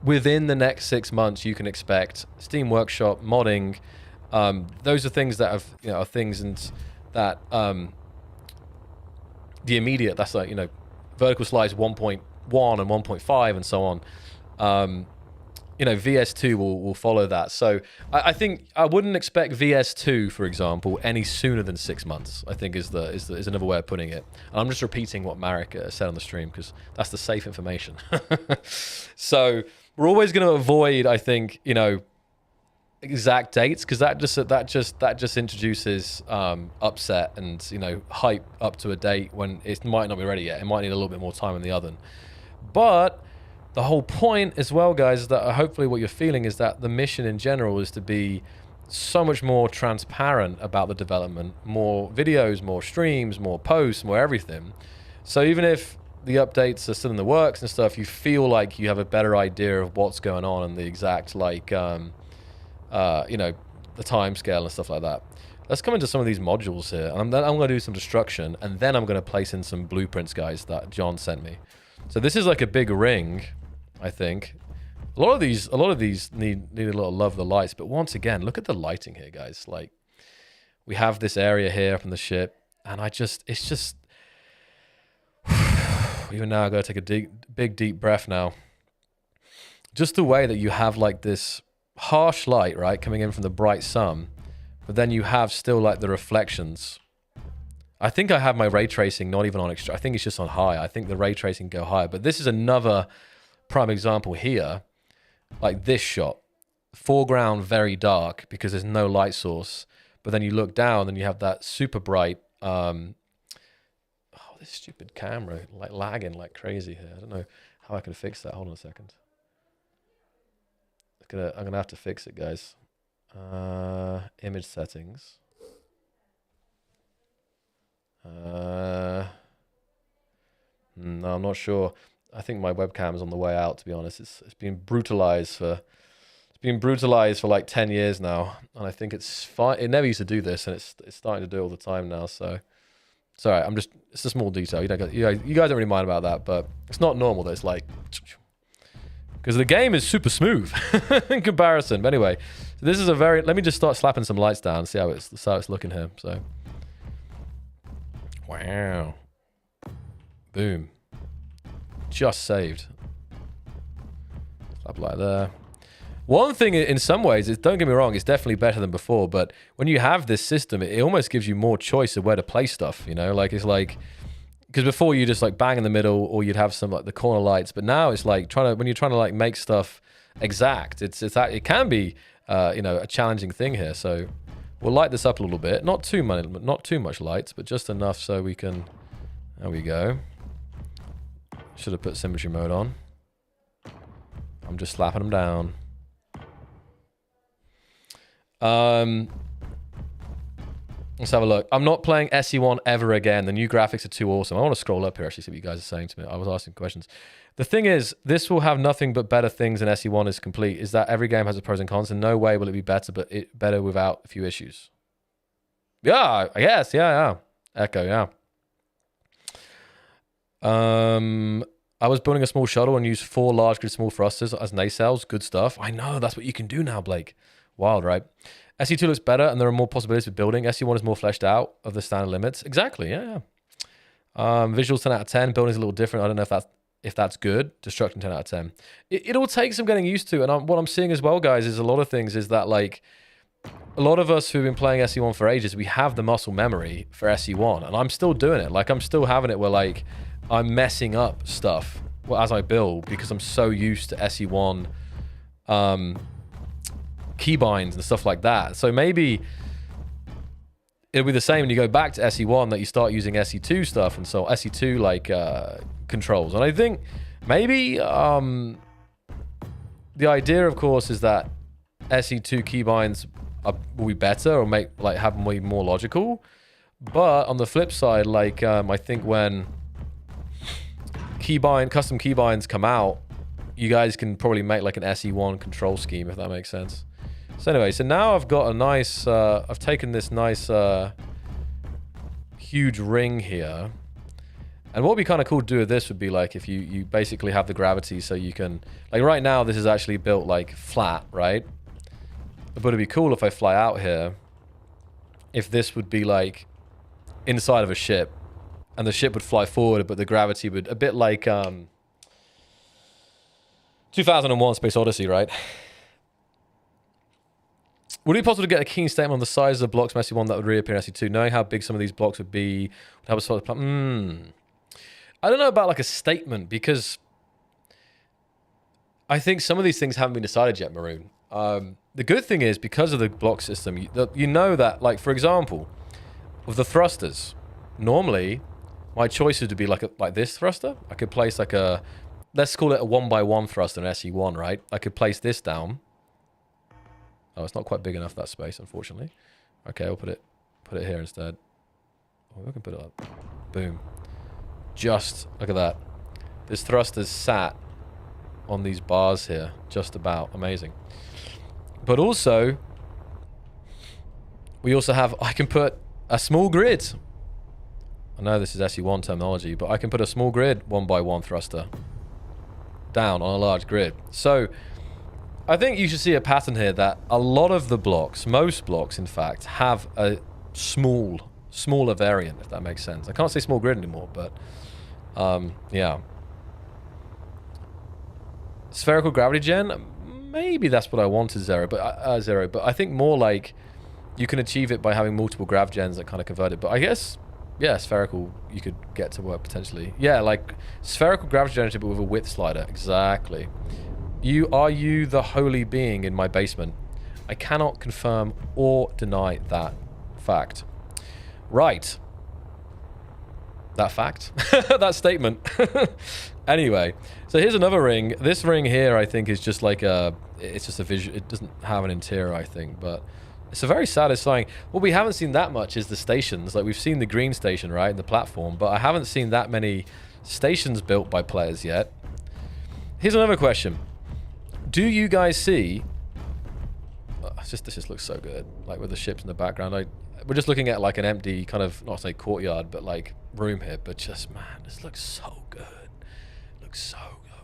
within the next 6 months you can expect Steam Workshop, modding. Those are things that have, you know, are things and that the immediate, that's like, you know, vertical slice 1.1 and 1.5 and so on. You know, VS2 will follow that. So I think I wouldn't expect VS2, for example, any sooner than 6 months. I think is another way of putting it. And I'm just repeating what Marek said on the stream because that's the safe information. So we're always going to avoid, I think, you know, exact dates because that just introduces upset and, you know, hype up to a date when it might not be ready yet. It might need a little bit more time in the oven. But the whole point as well, guys, is that hopefully what you're feeling is that the mission in general is to be so much more transparent about the development, more videos, more streams, more posts, more everything. So even if the updates are still in the works and stuff, you feel like you have a better idea of what's going on and the exact, like, you know, the time scale and stuff like that. Let's come into some of these modules here. And then I'm going to do some destruction, and then I'm going to place in some blueprints, guys, that John sent me. So this is like a big ring, I think. A lot of these need a lot of love, the lights. But once again, look at the lighting here, guys. Like, we have this area here from the ship, and it's just... Even now, I got to take a big, deep breath now. Just the way that you have, like, this harsh light, right, coming in from the bright sun, but then you have still, like, the reflections. I think I have my ray tracing not even on extra. I think it's just on high. I think the ray tracing go higher. But this is another prime example here. Like this shot. Foreground very dark because there's no light source. But then you look down and you have that super bright... oh, this stupid camera, like lagging like crazy here. I don't know how I can fix that. Hold on a second. I'm gonna have to fix it, guys. Image settings. No, I'm not sure. I think my webcam is on the way out, to be honest. It's been brutalized for like 10 years now, and I think it's fine. It never used to do this, and it's starting to do it all the time now. So it's all right. It's a small detail. You guys don't really mind about that, but it's not normal that it's like, because the game is super smooth in comparison. But anyway, so this is a very. Let me just start slapping some lights down and see how it's looking here. So. Wow. Boom. Just saved. Up like there. One thing in some ways is, don't get me wrong, it's definitely better than before, but when you have this system, it almost gives you more choice of where to place stuff, you know? Like, it's like, because before you just like bang in the middle, or you'd have some like the corner lights, but now it's like when you're trying to like make stuff exact, it can be, you know, a challenging thing here. So we'll light this up a little bit. Not too much lights, but just enough so we can... There we go. Should have put symmetry mode on. I'm just slapping them down. Let's have a look. I'm not playing SE1 ever again. The new graphics are too awesome. I want to scroll up here, actually, see what you guys are saying to me. I was asking questions. The thing is, this will have nothing but better things than SE1 is complete. Is that every game has its pros and cons, and no way will it be better, but better without a few issues. Yeah, I guess. Yeah. Echo, yeah. I was building a small shuttle and used 4 large grid small thrusters as nacelles. Good stuff. I know, that's what you can do now, Blake. Wild, right? SE2 looks better and there are more possibilities with building. SE1 is more fleshed out of the standard limits. Exactly, yeah. Visuals 10 out of 10. Building's a little different. I don't know if that's good. Destruction 10 out of 10. It'll take some getting used to. And what I'm seeing as well, guys, is a lot of things is that, like, a lot of us who've been playing SE1 for ages, we have the muscle memory for SE1. And I'm still doing it. Like, I'm still having it where, like, I'm messing up stuff as I build because I'm so used to SE1 keybinds and stuff like that. So maybe it'll be the same when you go back to SE1 that you start using SE2 stuff and so SE2 like controls. And I think maybe the idea, of course, is that SE2 keybinds will be better or have them be more logical. But on the flip side, like I think when custom keybinds come out, you guys can probably make like an SE1 control scheme, if that makes sense. So anyway, so now I've got a nice, I've taken this nice huge ring here. And what would be kind of cool to do with this would be like if you basically have the gravity so you can, like right now this is actually built like flat, right? But it'd be cool if I fly out here, if this would be like inside of a ship. And the ship would fly forward, but the gravity would... A bit like 2001 Space Odyssey, right? Would it be possible to get a keen statement on the size of the blocks from SE1 that would reappear in SE2? Knowing how big some of these blocks would be... Would have a solid plan. I don't know about like a statement, because... I think some of these things haven't been decided yet, Maroon. The good thing is, because of the block system, you know that, like, for example, with the thrusters, normally... My choice would be like this thruster. I could place like a, let's call it a 1x1 thruster in SE1, right? I could place this down. Oh, it's not quite big enough, that space, unfortunately. Okay, I'll put it here instead. Oh, we can put it up. Boom. Just, look at that. This thruster's sat on these bars here. Just about. Amazing. But also, we also have, I can put a small grid. I know this is SE1 terminology, but I can put a small grid 1x1 thruster down on a large grid. So I think you should see a pattern here that a lot of the blocks, most blocks in fact, have a smaller variant, if that makes sense. I can't say small grid anymore, but yeah. Spherical gravity gen, maybe that's what I wanted, Zero, but I think more like you can achieve it by having multiple grav gens that kind of convert it. But I guess, yeah, spherical you could get to work potentially. Yeah, like spherical gravity generator but with a width slider. Exactly. Are you the holy being in my basement? I cannot confirm or deny that fact. Right. That fact? That statement. Anyway, so here's another ring. This ring here, I think, is just like it's just a visual. It doesn't have an interior, I think, but it's a very satisfying. What we haven't seen that much is the stations. Like, we've seen the green station, right, and the platform, but I haven't seen that many stations built by players yet. Here's another question. Do you guys see... this just looks so good, like with the ships in the background. We're just looking at like an empty kind of, not to say courtyard, but like room here, but just, man, this looks so good. Looks so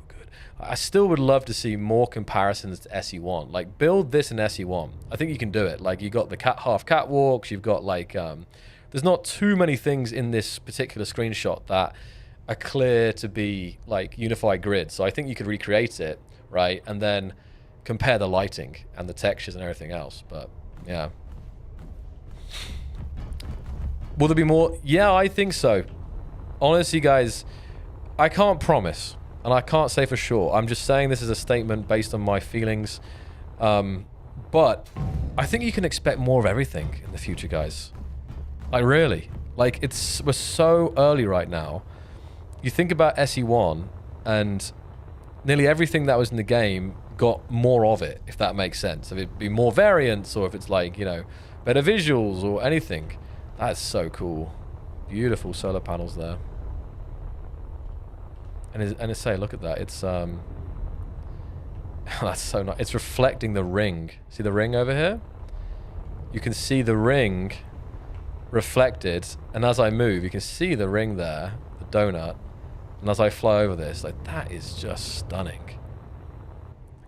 good. I still would love to see more comparisons to SE1. Like, build this in SE1. I think you can do it. Like, you got the half catwalks, you've got like, there's not too many things in this particular screenshot that are clear to be like unified grid. So I think you could recreate it, right? And then compare the lighting and the textures and everything else. But yeah. Will there be more? Yeah, I think so. Honestly, guys, I can't promise, and I can't say for sure. I'm just saying this is a statement based on my feelings. But I think you can expect more of everything in the future, guys. Like, really. Like, we're so early right now. You think about SE1, and nearly everything that was in the game got more of it, if that makes sense. If it'd be more variants, or if it's like, you know, better visuals or anything. That's so cool. Beautiful solar panels there. And say, look at that. It's that's so nice. It's reflecting the ring. See the ring over here? You can see the ring reflected, and as I move, you can see the ring there, the donut, And as I fly over this, like, that is just stunning.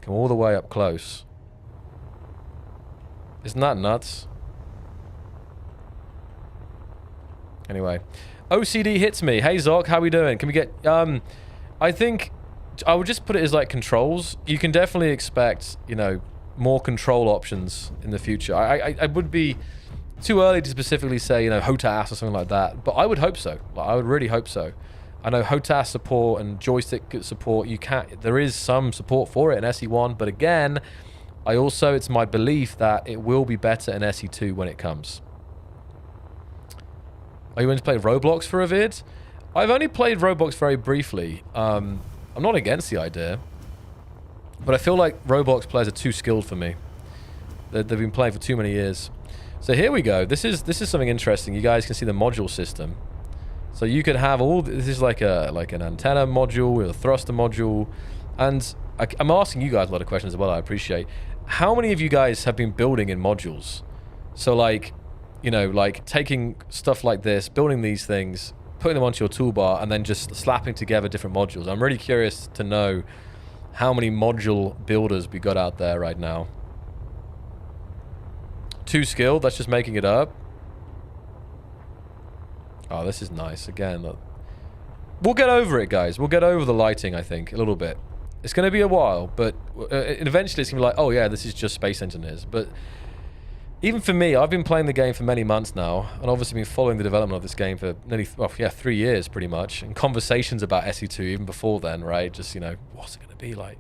Come all the way up close. Isn't that nuts? Anyway. OCD hits me. Hey, Zoc, how we doing? Can we get... I think... I would just put it as, like, controls. You can definitely expect, you know, more control options in the future. I would be too early to specifically say, you know, HOTAS or something like that. But I would hope so. Like, I would really hope so. I know HOTAS support and joystick support, you can't... There is some support for it in SE1. But again, I also... It's my belief that it will be better in SE2 when it comes. Are you going to play Roblox for a vid? I've only played Roblox very briefly. I'm not against the idea. But I feel like Roblox players are too skilled for me. They've been playing for too many years. So here we go. This is something interesting. You guys can see the module system. So you could have all... This is like an antenna module with a thruster module. And I'm asking you guys a lot of questions as well, I appreciate. How many of you guys have been building in modules? So like... You know, like taking stuff like this, building these things, putting them onto your toolbar, and then just slapping together different modules. I'm really curious to know how many module builders we got out there right now. Too skilled? That's just making it up. Oh, this is nice. Again, look. We'll get over it, guys. We'll get over the lighting, I think, a little bit. It's going to be a while, but eventually it's going to be like, oh yeah, this is just Space Engineers. But... Even for me, I've been playing the game for many months now, and obviously been following the development of this game for nearly, well, yeah, 3 years pretty much, and conversations about SE2 even before then, right? Just, you know, what's it going to be like?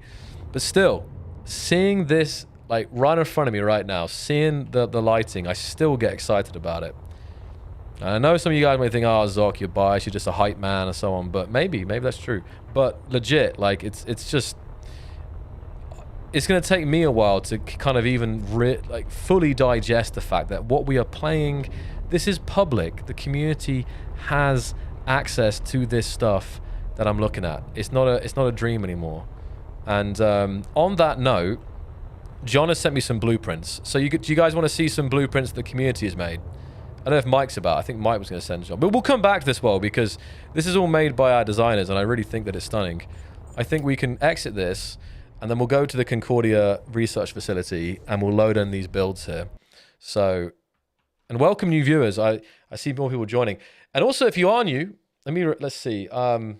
But still, seeing this, like, right in front of me right now, seeing the lighting, I still get excited about it. And I know some of you guys may think, oh, Zoc, you're biased, you're just a hype man and so on, but maybe that's true. But legit, like, it's just... It's going to take me a while to kind of even fully digest the fact that what we are playing, this is public. The community has access to this stuff that I'm looking at. It's not a dream anymore. And on that note, John has sent me some blueprints. So do you guys want to see some blueprints that the community has made? I don't know if Mike's about. I think Mike was going to send John. But we'll come back to this world because this is all made by our designers and I really think that it's stunning. I think we can exit this. And then we'll go to the Concordia research facility and we'll load in these builds here. So, and welcome new viewers. I see more people joining. And also, if you are new, let's see. I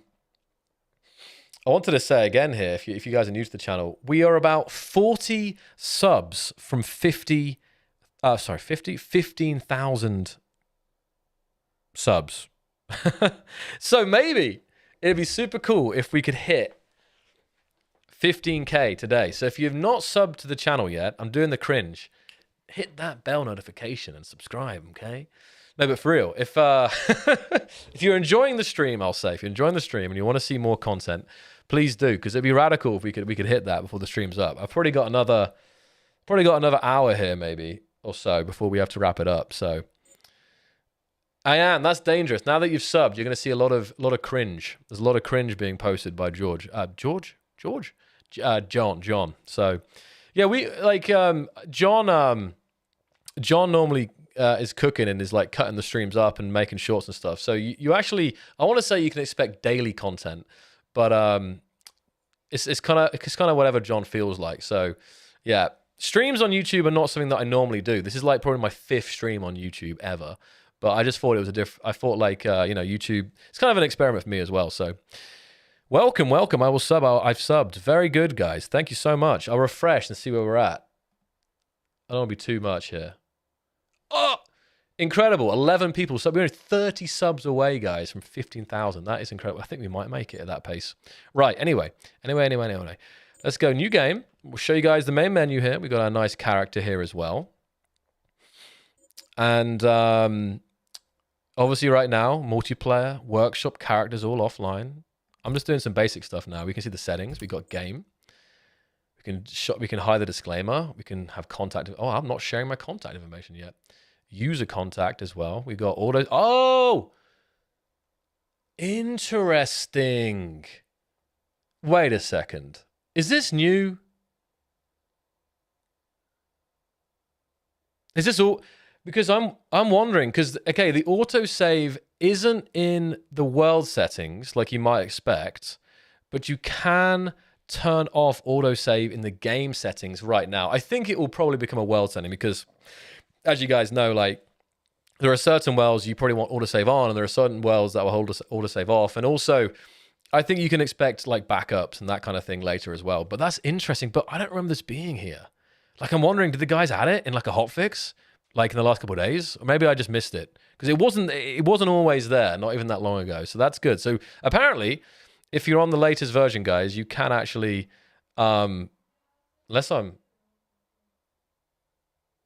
wanted to say again here, if you guys are new to the channel, we are about 40 subs from 15,000 subs. So maybe it'd be super cool if we could hit 15K today. So if you've not subbed to the channel yet, I'm doing the cringe. Hit that bell notification and subscribe, okay? No, but for real, if if you're enjoying the stream, I'll say, if you're enjoying the stream and you want to see more content, please do, because it'd be radical if we could hit that before the stream's up. I've probably got another hour here, maybe, or so, before we have to wrap it up. So I am. That's dangerous. Now that you've subbed, you're going to see a lot of cringe. There's a lot of cringe being posted by George. John. So, yeah, we like John normally is cooking and is like cutting the streams up and making shorts and stuff. So you actually, I want to say you can expect daily content, but it's kind of whatever John feels like. So, yeah, streams on YouTube are not something that I normally do. This is like probably my 5th stream on YouTube ever. But I just thought it was I thought like you know, YouTube. It's kind of an experiment for me as well. So. Welcome. I will sub. I've subbed. Very good, guys. Thank you so much. I'll refresh and see where we're at. I don't want to be too much here. Oh, incredible. 11 people sub. We're only 30 subs away, guys, from 15,000. That is incredible. I think we might make it at that pace. Right. Anyway. Let's go. New game. We'll show you guys the main menu here. We've got our nice character here as well. And obviously right now, multiplayer, workshop, characters all offline. I'm just doing some basic stuff now. We can see the settings. We've got game. We can hide the disclaimer. We can have contact. Oh, I'm not sharing my contact information yet. User contact as well. We got auto. Oh, interesting. Wait a second. Is this new? Is this all? Because I'm wondering. Because okay, the autosave isn't in the world settings like you might expect, but you can turn off autosave in the game settings right now. I think it will probably become a world setting because, as you guys know, like, there are certain worlds you probably want autosave on, and there are certain worlds that will hold autosave off. And also, I think you can expect like backups and that kind of thing later as well. But that's interesting. But I don't remember this being here. Like, I'm wondering, did the guys add it in like a hotfix, like in the last couple of days? Or maybe I just missed it because it wasn't always there, not even that long ago. So that's good. So apparently, if you're on the latest version, guys, you can actually, unless I'm,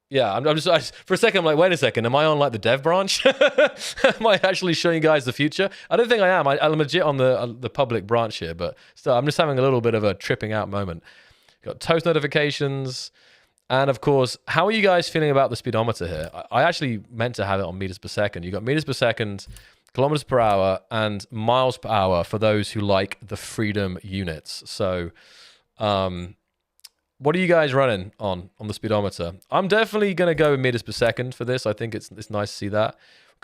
yeah, I'm just for a second, I'm like, wait a second, am I on like the dev branch? Am I actually showing you guys the future? I don't think I am. I'm legit on the public branch here, but still, I'm just having a little bit of a tripping out moment. Got toast notifications, and of course, how are you guys feeling about the speedometer here? I actually meant to have it on meters per second. You got meters per second, kilometers per hour, and miles per hour for those who like the freedom units. So, what are you guys running on the speedometer? I'm definitely going to go with meters per second for this. I think it's nice to see that.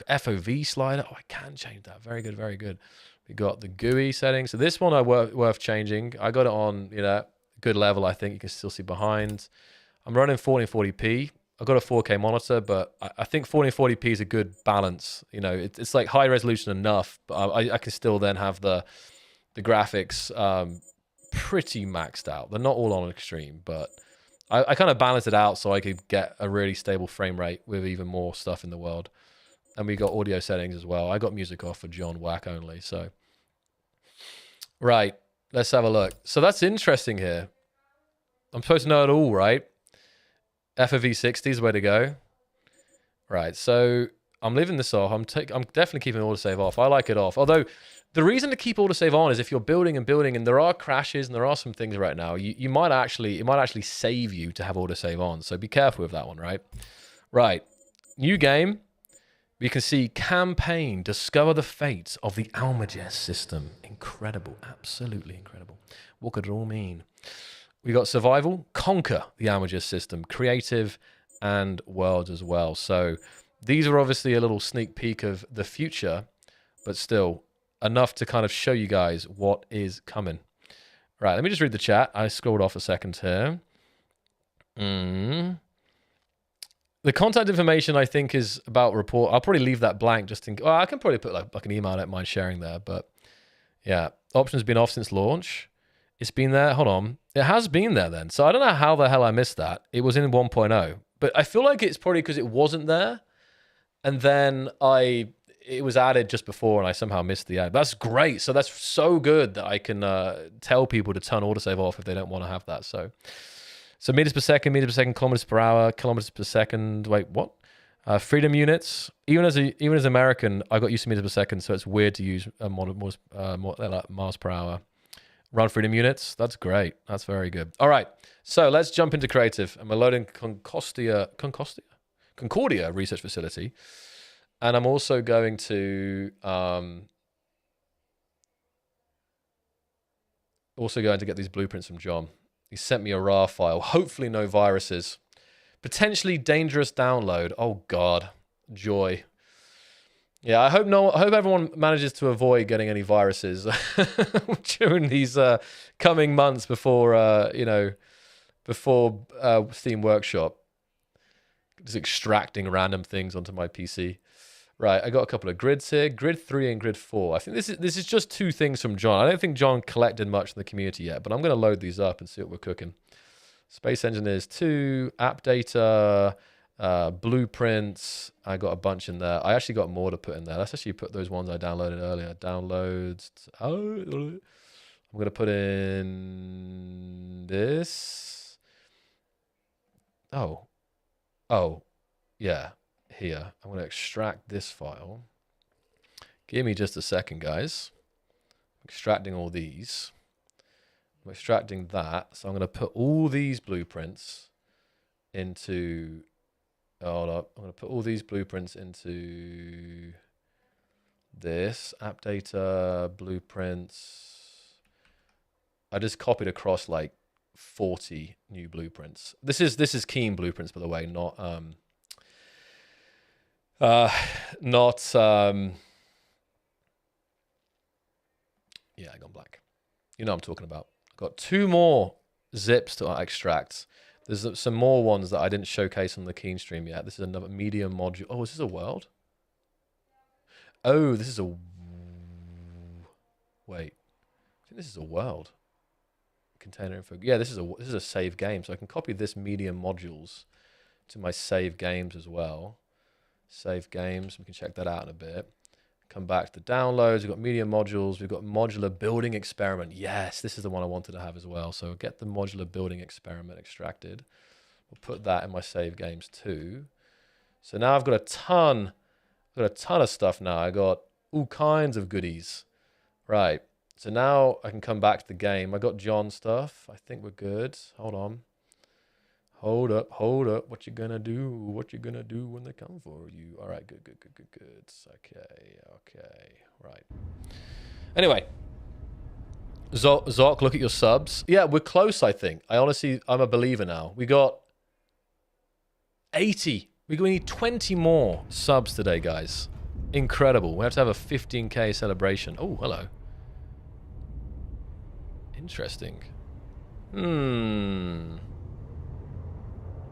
FOV slider. Oh, I can change that. Very good, very good. We got the GUI settings. So this one worth changing. I got it on, good level. I think you can still see behind. I'm running 1440p. I've got a 4K monitor, but I think 1440p is a good balance. It's like high resolution enough, but I can still then have the graphics pretty maxed out. They're not all on extreme, but I kind of balanced it out so I could get a really stable frame rate with even more stuff in the world. And we got audio settings as well. I got music off for John Whack only. So, right, let's have a look. So that's interesting here. I'm supposed to know it all, right? FOV 60 is the way to go. Right, so I'm leaving this off. I'm definitely keeping autosave off. I like it off. Although, the reason to keep autosave on is if you're building and building, and there are crashes and there are some things right now, it might actually save you to have autosave on. So be careful with that one, right? Right, new game. We can see campaign, discover the fate of the Almagest system. Incredible, absolutely incredible. What could it all mean? We got survival, conquer the Almagest system, creative, and worlds as well. So these are obviously a little sneak peek of the future, but still enough to kind of show you guys what is coming. Right, let me just read the chat. I scrolled off a second here. The contact information, I think, is about report. I'll probably leave that blank just in... Oh, I can probably put like an email. I don't mind sharing there, but yeah. Options been off since launch. It's been there. Hold on. It has been there then. So I don't know how the hell I missed that. It was in 1.0, but I feel like it's probably because it wasn't there. And then it was added just before and I somehow missed the ad. That's great. So that's so good that I can tell people to turn autosave off if they don't want to have that. So meters per second, kilometers per hour, kilometers per second. Wait, what? Freedom units. Even as American, I got used to meters per second, so it's weird to use miles per hour. Run freedom units. That's great. That's very good. All right. So let's jump into creative. And we're loading Concordia Research Facility. And I'm also going to get these blueprints from John. He sent me a RAR file. Hopefully no viruses. Potentially dangerous download. Oh God, joy. Yeah, I hope everyone manages to avoid getting any viruses during these coming months before Steam Workshop. Just extracting random things onto my PC. Right, I got a couple of grids here, grid 3 and grid 4. I think this is just two things from John. I don't think John collected much in the community yet, but I'm going to load these up and see what we're cooking. Space Engineers 2, app data, blueprints. I got a bunch in there. I actually got more to put in there. Let's actually put those ones I downloaded earlier. Downloads. Oh, I'm going to put in this. Oh, yeah. Here, I'm going to extract this file. Give me just a second, guys. I'm extracting all these. I'm extracting that. So I'm going to put all these blueprints into... Hold up. I'm going to put all these blueprints into this. App data, blueprints. I just copied across like 40 new blueprints. This is Keen blueprints, by the way, not Yeah, I gone black. You know what I'm talking about. Got 2 more zips to extract. There's some more ones that I didn't showcase on the Keen stream yet. This is another medium module. Oh, is this a world? Oh, this is a... Wait. I think this is a world. Container info. Yeah, this is a save game. So I can copy this medium modules to my save games as well. Save games. We can check that out in a bit. Come back to the downloads. We've got medium modules. We've got modular building experiment. Yes, this is the one I wanted to have as well. So get the modular building experiment extracted. We'll put that in my save games too. So now I've got a ton of stuff now. I got all kinds of goodies. Right. So now I can come back to the game. I got John stuff. I think we're good. Hold on. Hold up. What you gonna do? What you gonna do when they come for you? All right, good. Okay, right. Anyway, Zoc, look at your subs. Yeah, we're close, I think. I'm a believer now. We got 80. We need 20 more subs today, guys. Incredible. We have to have a 15K celebration. Oh, hello. Interesting. I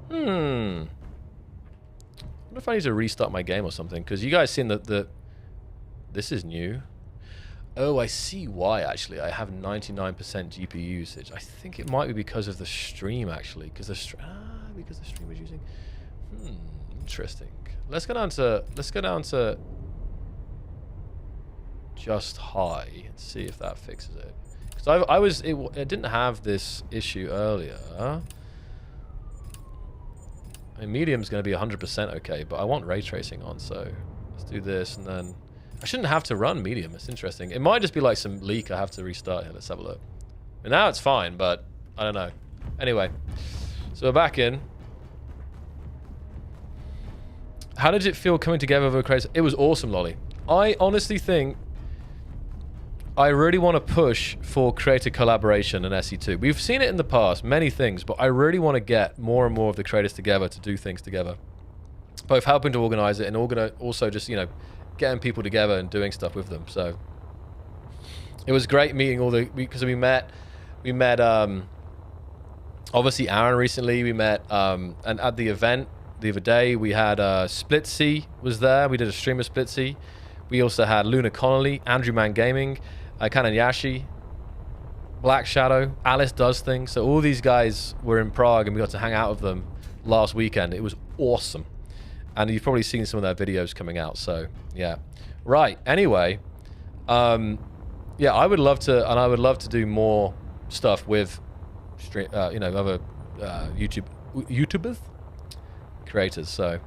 wonder if I need to restart my game or something, because you guys seen that this is new. Oh, I see why, actually. I have 99% GPU usage. I think it might be because of the stream, actually, because the stream was using... interesting. Let's go down to just high and see if that fixes it. Because it didn't have this issue earlier. I mean, medium's going to be 100% okay, but I want ray tracing on, so let's do this, and then I shouldn't have to run medium. It's interesting. It might just be like some leak I have to restart here. Let's have a look. And now it's fine, but I don't know. Anyway, so we're back in. How did it feel coming together with a crazy? It was awesome, Lolly. I honestly think I really want to push for creator collaboration in SE2. We've seen it in the past, many things, but I really want to get more and more of the creators together to do things together. Both helping to organize it and also just, getting people together and doing stuff with them. So it was great meeting because we met obviously Aaron recently. We met, and at the event the other day, we had Splitsy was there. We did a stream of Splitsy. We also had Luna Connolly, Andrew Man Gaming, Kanan Yashi, Black Shadow, Alice Does Things. So all these guys were in Prague and we got to hang out with them last weekend. It was awesome. And you've probably seen some of their videos coming out. So yeah. Right. Anyway, yeah, I would love to do more stuff with other YouTubers, creators. So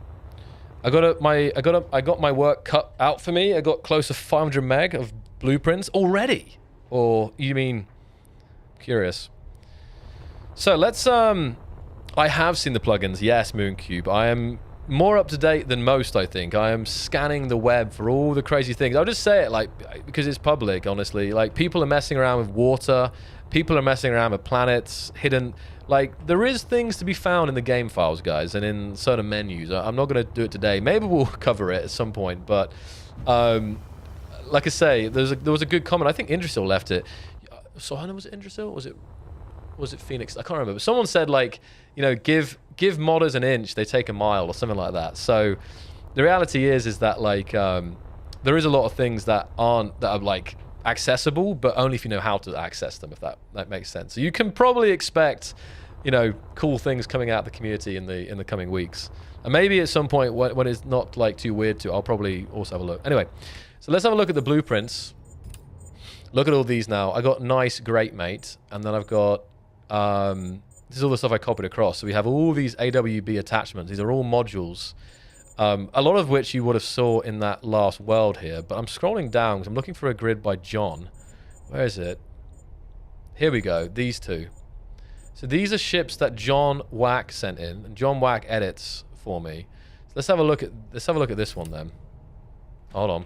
I got my work cut out for me. I got close to 500 meg of blueprints already. Or you mean curious? So let's I have seen the plugins. Yes, Mooncube. I am more up to date than most, I think. I am scanning the web for all the crazy things. I'll just say it because it's public, honestly. Like, people are messing around with water, people are messing around with planets, hidden. Like, there is things to be found in the game files, guys, and in certain menus. I'm not going to do it today. Maybe we'll cover it at some point, but like I say, there was a good comment. I think Indrasil left it. So, was it Indrasil? Was it Phoenix? I can't remember. But someone said, give modders an inch, they take a mile, or something like that. So the reality is that there is a lot of things that are accessible, but only if you know how to access them, if that makes sense. So you can probably expect, cool things coming out of the community in the coming weeks. And maybe at some point when it's not too weird I'll probably also have a look. Anyway, so let's have a look at the blueprints. Look at all these now. I got nice great mate, and then I've got this is all the stuff I copied across. So we have all these AWB attachments. These are all modules, a lot of which you would have saw in that last world here. But I'm scrolling down because I'm looking for a grid by John. Where is it? Here we go. These two. So these are ships that John Wack sent in, and John Wack edits for me. So let's have a look at this one then. Hold on.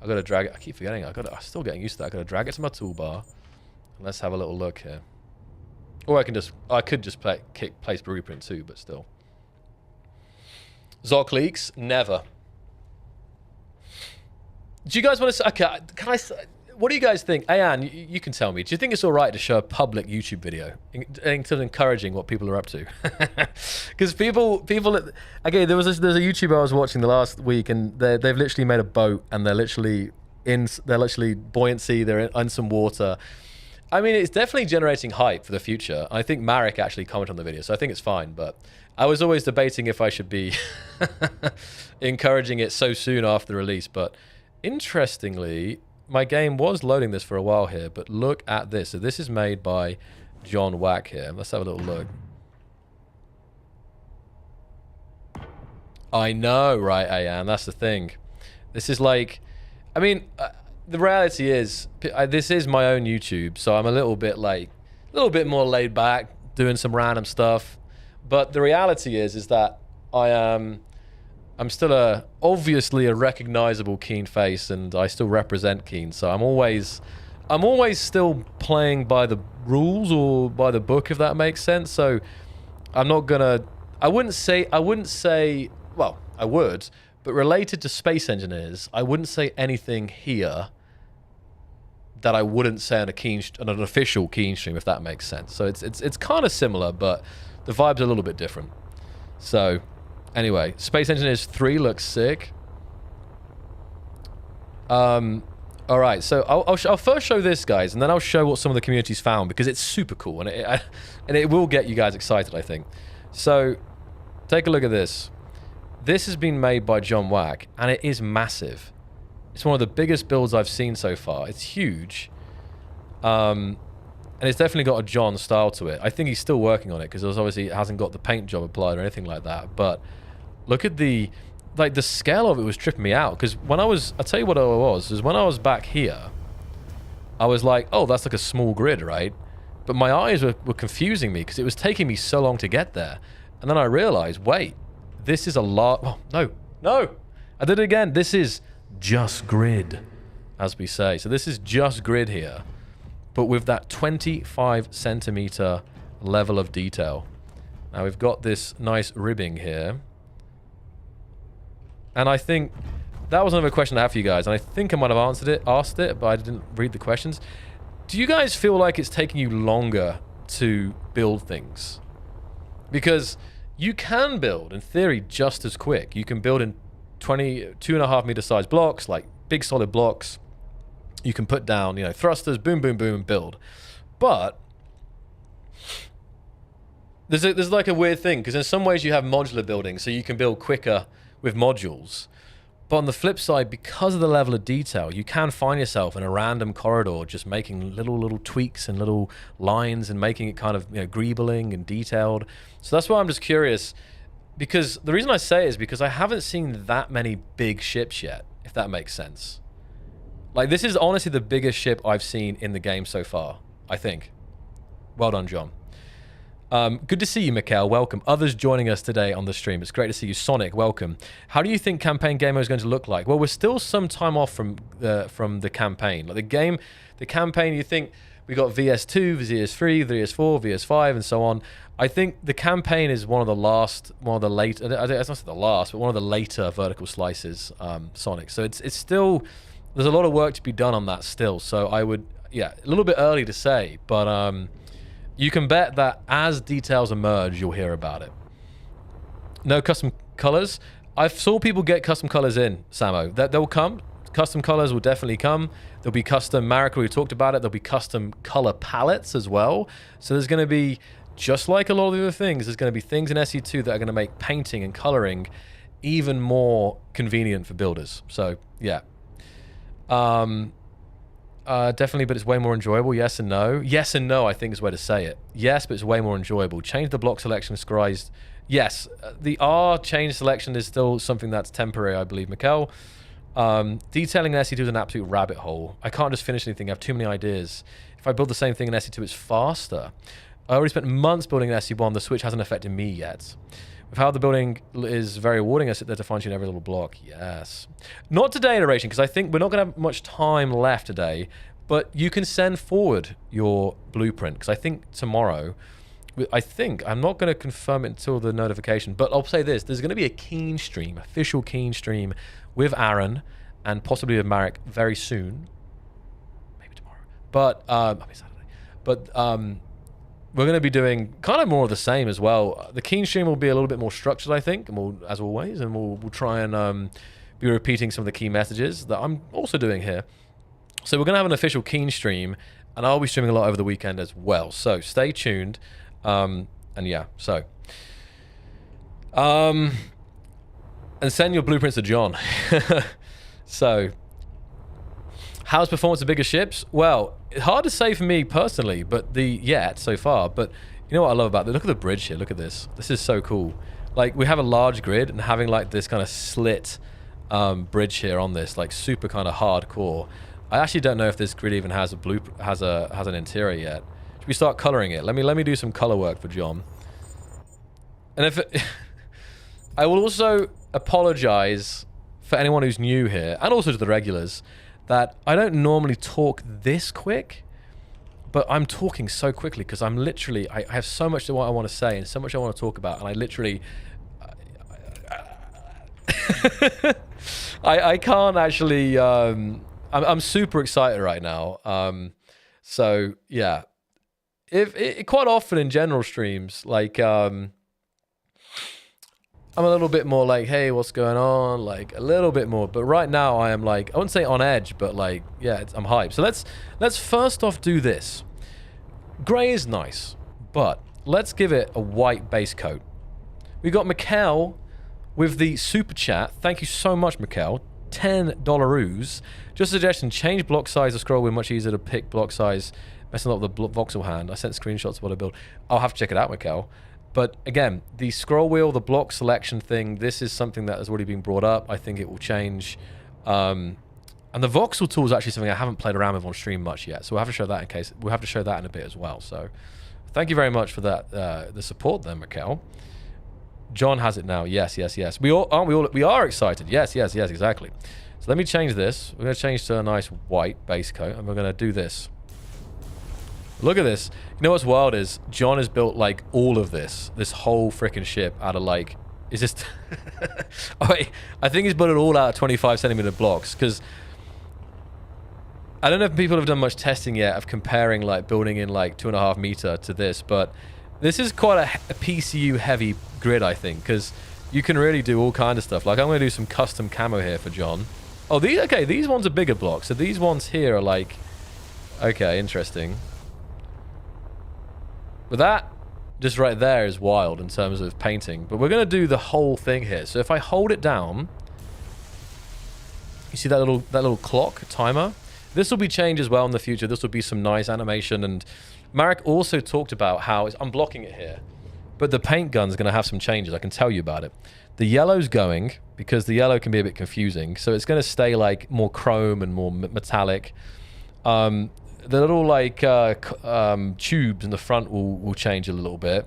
I got to drag it. I keep forgetting. I'm still getting used to that. I got to drag it to my toolbar. And let's have a little look here. Or I could just place blueprint too, but still. Xocliw, never. Do you guys want to say, okay, can I say, what do you guys think? Ayan, you can tell me. Do you think it's all right to show a public YouTube video instead of encouraging what people are up to? Because people, okay, there's a YouTuber I was watching the last week, and they've literally made a boat, and they're literally buoyancy. They're in some water. I mean, it's definitely generating hype for the future. I think Marek actually commented on the video, so I think it's fine. But I was always debating if I should be encouraging it so soon after the release. But interestingly, my game was loading this for a while here. But look at this. So this is made by John Wack here. Let's have a little look. I know, right, Ayan? That's the thing. This is like, I mean, the reality is, this is my own YouTube, so I'm a little bit more laid back, doing some random stuff. But the reality is that I'm still obviously a recognizable Keen face, and I still represent Keen. So I'm always still playing by the rules or by the book, if that makes sense. So I'm not gonna. I wouldn't say. Well, I would, but related to Space Engineers, I wouldn't say anything here that I wouldn't say on an official Keen stream, if that makes sense. So it's kind of similar, but the vibe's a little bit different. So anyway, Space Engineers 3 looks sick. All right, so I'll first show this, guys, and then I'll show what some of the community's found, because it's super cool, and it will get you guys excited, I think. So take a look at this. This has been made by John Wack, and it is massive. It's one of the biggest builds I've seen so far. It's huge. And it's definitely got a John style to it. I think he's still working on it, because obviously it hasn't got the paint job applied or anything like that. But look at the scale of it was tripping me out. Because I'll tell you what it was when I was back here, I was like, oh, that's like a small grid, right? But my eyes were confusing me, because it was taking me so long to get there. And then I realized, wait, this is a lot. Oh, no. I did it again. This is just grid, as we say. So this is just grid here, but with that 25 centimeter level of detail. Now we've got this nice ribbing here. And I think that was another question I have for you guys. And I think I might have asked it, but I didn't read the questions. Do you guys feel like it's taking you longer to build things? Because you can build, in theory, just as quick. You can build in 2.5 meter size blocks, like big solid blocks. You can put down, thrusters, boom, boom, boom, and build. But there's like a weird thing, because in some ways you have modular building, so you can build quicker with modules. But on the flip side, because of the level of detail, you can find yourself in a random corridor just making little tweaks and little lines and making it kind of greebling and detailed. So that's why I'm just curious, because the reason I say it is because I haven't seen that many big ships yet, if that makes sense. Like, this is honestly the biggest ship I've seen in the game so far, I think. Well done, John. Good to see you, Mikhail. Welcome. Others joining us today on the stream. It's great to see you. Sonic, welcome. How do you think campaign game mode is going to look like? Well, we're still some time off from the campaign. Like the campaign, you think we got VS2, VS3, VS4, VS5, and so on. I think the campaign is one of the later, it's not the last, but one of the later vertical slices, Sonic. So it's still, there's a lot of work to be done on that still. So I would, a little bit early to say, but you can bet that as details emerge, you'll hear about it. No custom colors. I saw people get custom colors in, Samo. That will come. Custom colors will definitely come. There'll be custom, Marek, we talked about it, there'll be custom color palettes as well. So there's going to be, just like a lot of the other things, there's going to be things in SE2 that are going to make painting and coloring even more convenient for builders. So, yeah. Definitely, but it's way more enjoyable. Yes and no. Yes and no, I think is where to say it. Yes, but it's way more enjoyable. Change the block selection, scries. Yes, the R change selection is still something that's temporary, I believe, Mikkel. Detailing in SE2 is an absolute rabbit hole. I can't just finish anything. I have too many ideas. If I build the same thing in SE2, it's faster. I already spent months building an SE1. The Switch hasn't affected me yet. With how the building is very rewarding, I sit there to fine-tune every little block. Yes. Not today, iteration, because I think we're not going to have much time left today, but you can send forward your blueprint, because I think tomorrow, I'm not going to confirm it until the notification, but I'll say this, there's going to be a Keen stream, official Keen stream with Aaron and possibly with Marek very soon. But I mean Saturday. But we're going to be doing kind of more of the same as well. The keen stream will be a little bit more structured, I think, and we'll, as always, and we'll try and be repeating some of the key messages that I'm also doing here. So we're going to have an official keen stream, and I'll be streaming a lot over the weekend as well. So stay tuned. And yeah, so. And send your blueprints to John. So, how's performance of bigger ships? Well, hard to say for me personally, but so far. But you know what I love about this? Look at the bridge here. Look at this. This is so cool. Like, we have a large grid, and having like this kind of slit bridge here on this, like super kind of hardcore. I actually don't know if this grid even has an interior yet. Should we start coloring it? Let me do some color work for John. And if it, I will also apologize for anyone who's new here, and also to the regulars, that I don't normally talk this quick, but I'm talking so quickly because I'm literally, I have so much to what I want to say and so much I want to talk about, and I literally, I can't actually, I'm super excited right now. So yeah, if quite often in general streams, like, I'm a little bit more like, hey, what's going on? Like a little bit more, but right now I am like, I wouldn't say on edge, but like, yeah, I'm hyped. So let's first off do this. Gray is nice, but let's give it a white base coat. We got Mikkel with the super chat. Thank you so much, Mikkel. $10. Just a suggestion, change block size of scroll wheel, much easier to pick block size, messing up the voxel hand. I sent screenshots of what I built. I'll have to check it out, Mikkel. But again, the scroll wheel, the block selection thing, this is something that has already been brought up. I think it will change. And the voxel tool is actually something I haven't played around with on stream much yet. So we'll have to show that we'll have to show that in a bit as well. So thank you very much for that, the support there, Mikkel. John has it now. Yes, yes, yes. We are excited. Yes, yes, yes, exactly. So let me change this. We're going to change to a nice white base coat, and we're going to do this. Look at this. You know what's wild is John has built like all of this whole freaking ship out of like, is this? Oh, wait, I think he's built it all out of 25 centimeter blocks, because I don't know if people have done much testing yet of comparing like building in like 2.5 meter to this, but this is quite a PCU heavy grid, I think, because you can really do all kind of stuff. Like I'm going to do some custom camo here for John. Oh, these ones are bigger blocks. So these ones here are like, okay, interesting. But that just right there is wild in terms of painting. But we're going to do the whole thing here. So if I hold it down, you see that little clock timer? This will be changed as well in the future. This will be some nice animation. And Marek also talked about how I'm blocking it here, but the paint gun's going to have some changes. I can tell you about it. The yellow's going, because the yellow can be a bit confusing. So it's going to stay like more chrome and more metallic. The little like tubes in the front will change a little bit.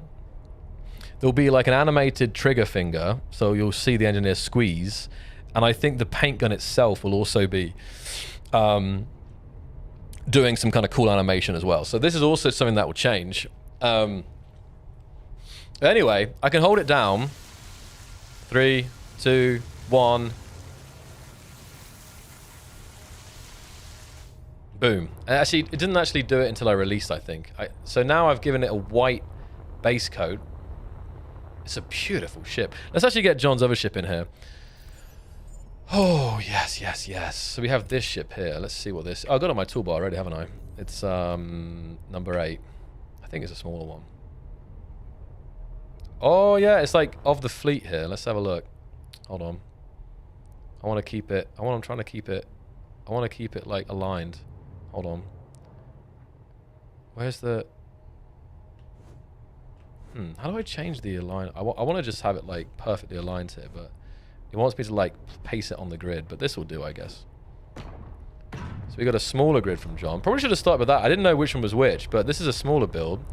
There'll be like an animated trigger finger, so you'll see the engineer squeeze. And I think the paint gun itself will also be doing some kind of cool animation as well. So this is also something that will change. Anyway, I can hold it down. 3, 2, 1. Boom. And actually, it didn't actually do it until I released, I think. So now I've given it a white base coat. It's a beautiful ship. Let's actually get John's other ship in here. Oh, yes, yes, yes. So we have this ship here. Let's see what this... Oh, I got it on my toolbar already, haven't I? It's number 8. I think it's a smaller one. Oh, yeah, it's like of the fleet here. Let's have a look. Hold on. I want to keep it... I'm trying to keep it... I want to keep it, like, aligned. Hold on. Where's the... How do I change the align? I want to just have it, like, perfectly aligned here, but... It wants me to, like, paste it on the grid, but this will do, I guess. So we got a smaller grid from John. Probably should have started with that. I didn't know which one was which, but this is a smaller build.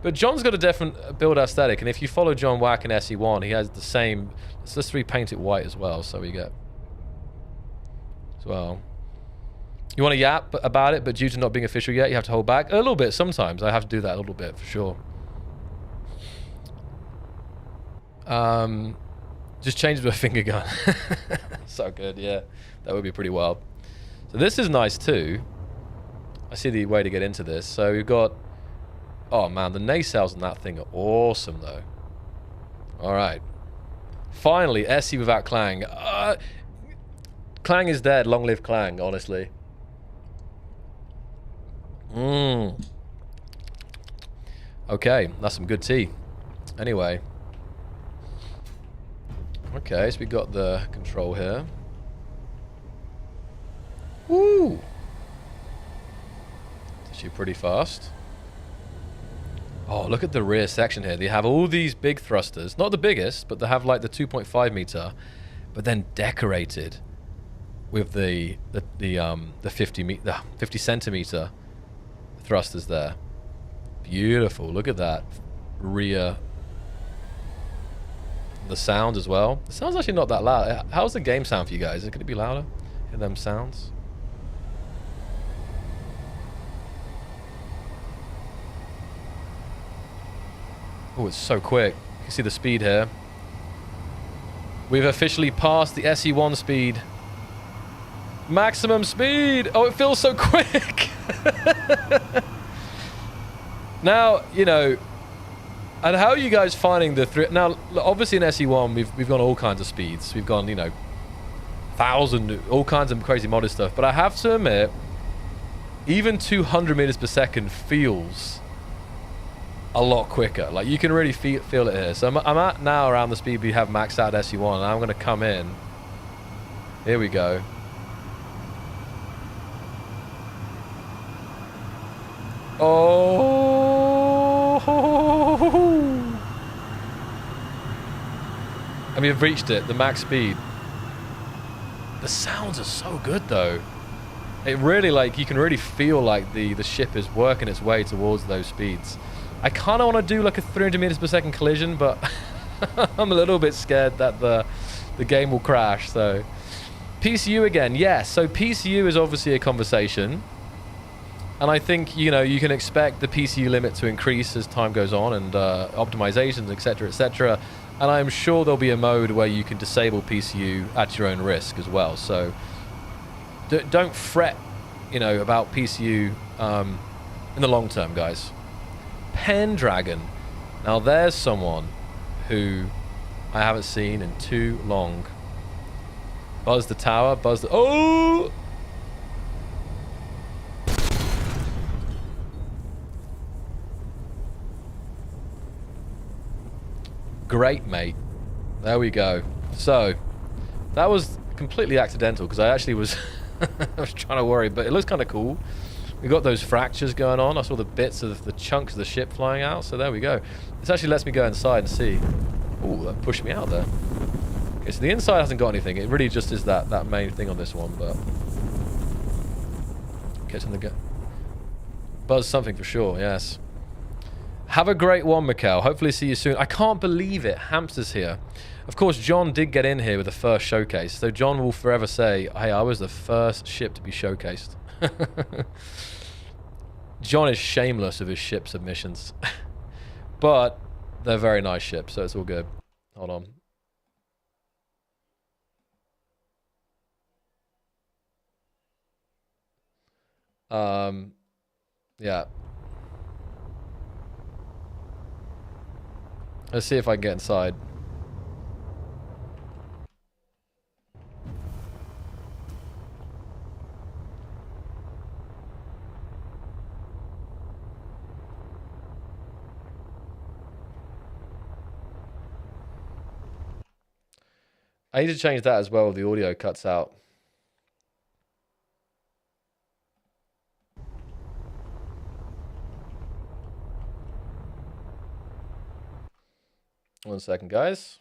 But John's got a different build aesthetic, and if you follow John Wack in SE1, he has the same... Let's repaint it white as well, so we get... As well. You want to yap about it, but due to not being official yet, you have to hold back? A little bit, sometimes. I have to do that a little bit, for sure. Just change it to a finger gun. So good, yeah. That would be pretty wild. So this is nice too. I see the way to get into this. So we've got... Oh, man, the nacelles on that thing are awesome, though. All right. Finally, SE without Clang. Clang is dead. Long live Clang, honestly. Okay, that's some good tea. Anyway. Okay, so we got the control here. Woo! It's actually pretty fast. Oh, look at the rear section here. They have all these big thrusters. Not the biggest, but they have like the 2.5 meter, but then decorated with the 50 centimeter thrusters there. Beautiful. Look at that rear. The sound as well. The sound's actually not that loud. How's the game sound for you guys? Could it be louder? Hear them sounds? Oh, it's so quick. You can see the speed here. We've officially passed the SE1 speed. Maximum speed! Oh, it feels so quick! Now, you know, and how are you guys finding the three? Now, obviously in SE1, we've gone all kinds of speeds. We've gone, you know, 1,000, all kinds of crazy modded stuff. But I have to admit, even 200 meters per second feels a lot quicker. Like, you can really feel it here. So I'm at now around the speed we have maxed out at SE1, and I'm going to come in. Here we go. Oh! And we've reached it, the max speed. The sounds are so good, though. It really, like, you can really feel like the ship is working its way towards those speeds. I kind of want to do like a 300 meters per second collision, but I'm a little bit scared that the game will crash. So PCU again, yes. So PCU is obviously a conversation, and I think, you know, you can expect the PCU limit to increase as time goes on, and optimizations, etc., etc. And I'm sure there'll be a mode where you can disable PCU at your own risk as well. So don't fret, you know, about PCU in the long term, guys. Pendragon. Now there's someone who I haven't seen in too long. Buzz the tower, buzz the... Oh! Great, mate. There we go. So, that was completely accidental, because I actually was... I was trying to worry, but it looks kind of cool. We got those fractures going on. I saw the bits of the chunks of the ship flying out, so there we go. This actually lets me go inside and see. Ooh, that pushed me out there. Okay, so the inside hasn't got anything. It really just is that main thing on this one, but... Catching the... Buzz something for sure, yes. Have a great one, Mikkel. Hopefully see you soon. I can't believe it. Hamster's here. Of course, John did get in here with the first showcase, so John will forever say, hey, I was the first ship to be showcased. John is shameless of his ship submissions. But they're very nice ships, so it's all good. Hold on. Yeah. Let's see if I can get inside. I need to change that as well. The audio cuts out. One second, guys.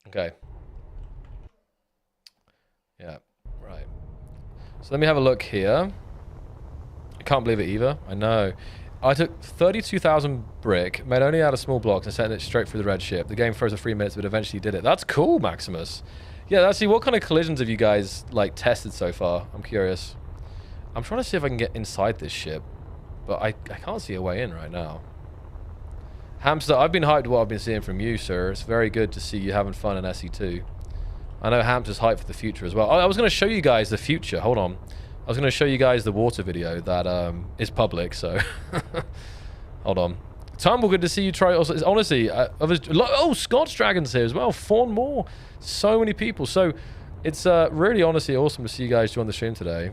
Okay. Yeah, right. So let me have a look here. I can't believe it either. I know. I took 32,000 brick, made only out of small blocks, and sent it straight through the red ship. The game froze for 3 minutes, but eventually did it. That's cool, Maximus. Yeah, actually, what kind of collisions have you guys, like, tested so far? I'm curious. I'm trying to see if I can get inside this ship, but I can't see a way in right now. Hamster, I've been hyped what I've been seeing from you, sir. It's very good to see you having fun in SE2. I know Hamster's hyped for the future as well. Oh, I was going to show you guys the future. Hold on. I was going to show you guys the water video that is public, so... Hold on. Tumble, good to see you try... Also, honestly, oh, Scott's Dragon's here as well. 4 more. So many people. So, it's really, honestly, awesome to see you guys join the stream today.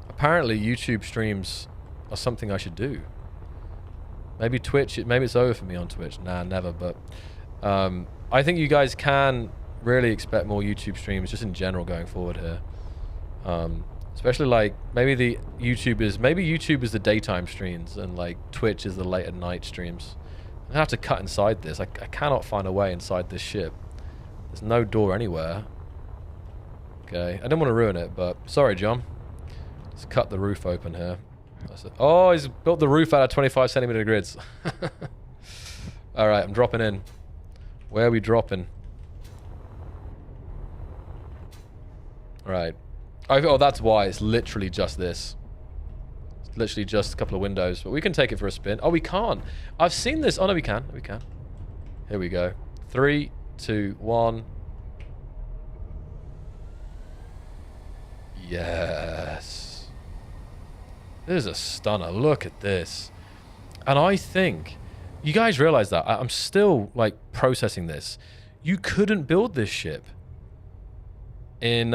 Apparently, YouTube streams are something I should do. Maybe Twitch, maybe it's over for me on Twitch. Nah, never, but... I think you guys can really expect more YouTube streams just in general going forward here. Especially like maybe YouTube is the daytime streams and like Twitch is the late at night streams. I have to cut inside this. I cannot find a way inside this ship. There's no door anywhere. Okay, I don't want to ruin it, but sorry, John. Let's cut the roof open here. Oh, he's built the roof out of 25 centimeter grids. All right, I'm dropping in. Where are we dropping? Right. Oh, that's why. It's literally just this. It's literally just a couple of windows. But we can take it for a spin. Oh, we can't. I've seen this. Oh, no, we can. We can. Here we go. 3, 2, 1. Yes. This is a stunner. Look at this. And I think... You guys realize that? I'm still, like, processing this. You couldn't build this ship in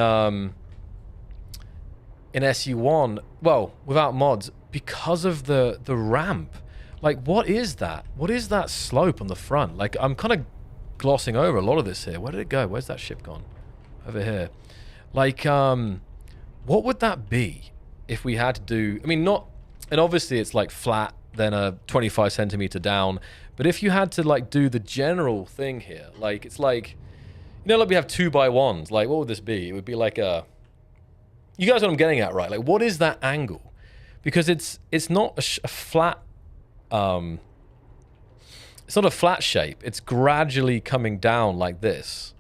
SE1, well, without mods, because of the ramp. Like, what is that? What is that slope on the front? Like, I'm kind of glossing over a lot of this here. Where did it go? Where's that ship gone? Over here. Like, what would that be if we had to do... I mean, not... And obviously, it's, like, flat, then a 25 centimeter down. But if you had to, like, do the general thing here, like, it's like... You know, like we have 2x1s. Like, what would this be? It would be like a... You guys know what I'm getting at, right? Like, what is that angle? Because it's not a flat... it's not a flat shape. It's gradually coming down like this.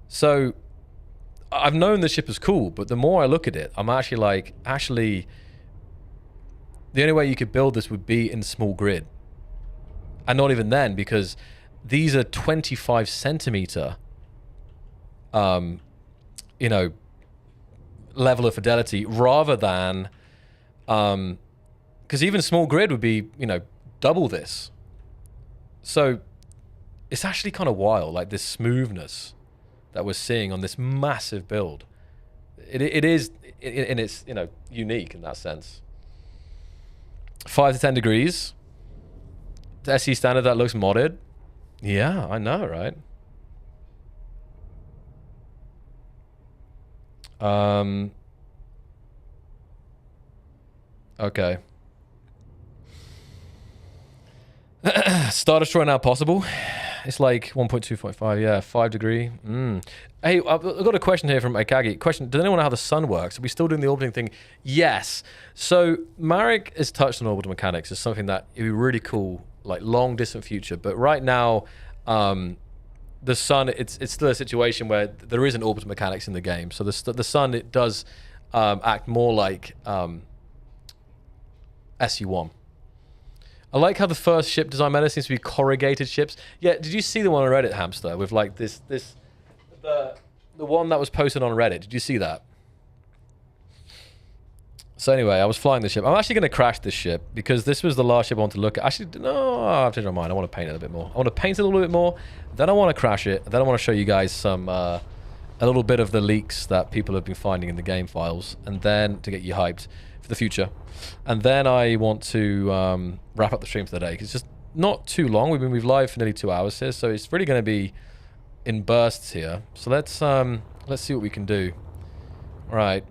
So, I've known the ship is cool, but the more I look at it, I'm actually like... Actually, the only way you could build this would be in small grid. And not even then, because these are 25 centimeter... you know, level of fidelity rather than, because even small grid would be, you know, double this. So it's actually kind of wild, like this smoothness that we're seeing on this massive build. It is, and it's, you know, unique in that sense. 5 to 10 degrees. The SE standard that looks modded. Yeah, I know, right? Okay. Star Destroyer now possible. It's like 1.2.5, yeah, 5 degree. Hey, I've got a question here from Ikagi. Question, does anyone know how the sun works? Are we still doing the orbiting thing? Yes. So, Marek has touched on orbital mechanics as something that would be really cool, like long distant future. But right now, the sun, it's still a situation where there isn't orbital mechanics in the game. So the sun, it does act more like SU1. I like how the first ship design meta seems to be corrugated ships. Yeah, did you see the one on Reddit, Hamster, with like the one that was posted on Reddit? Did you see that? So anyway, I was flying the ship. I'm actually going to crash this ship because this was the last ship I wanted to look at. Actually, no, I've changed my mind. I want to paint it a bit more. I want to paint it a little bit more. Then I want to crash it. Then I want to show you guys some, a little bit of the leaks that people have been finding in the game files. And then to get you hyped for the future. And then I want to wrap up the stream for the day because it's just not too long. We've live for nearly 2 hours here, so it's really going to be in bursts here. So let's see what we can do. All right.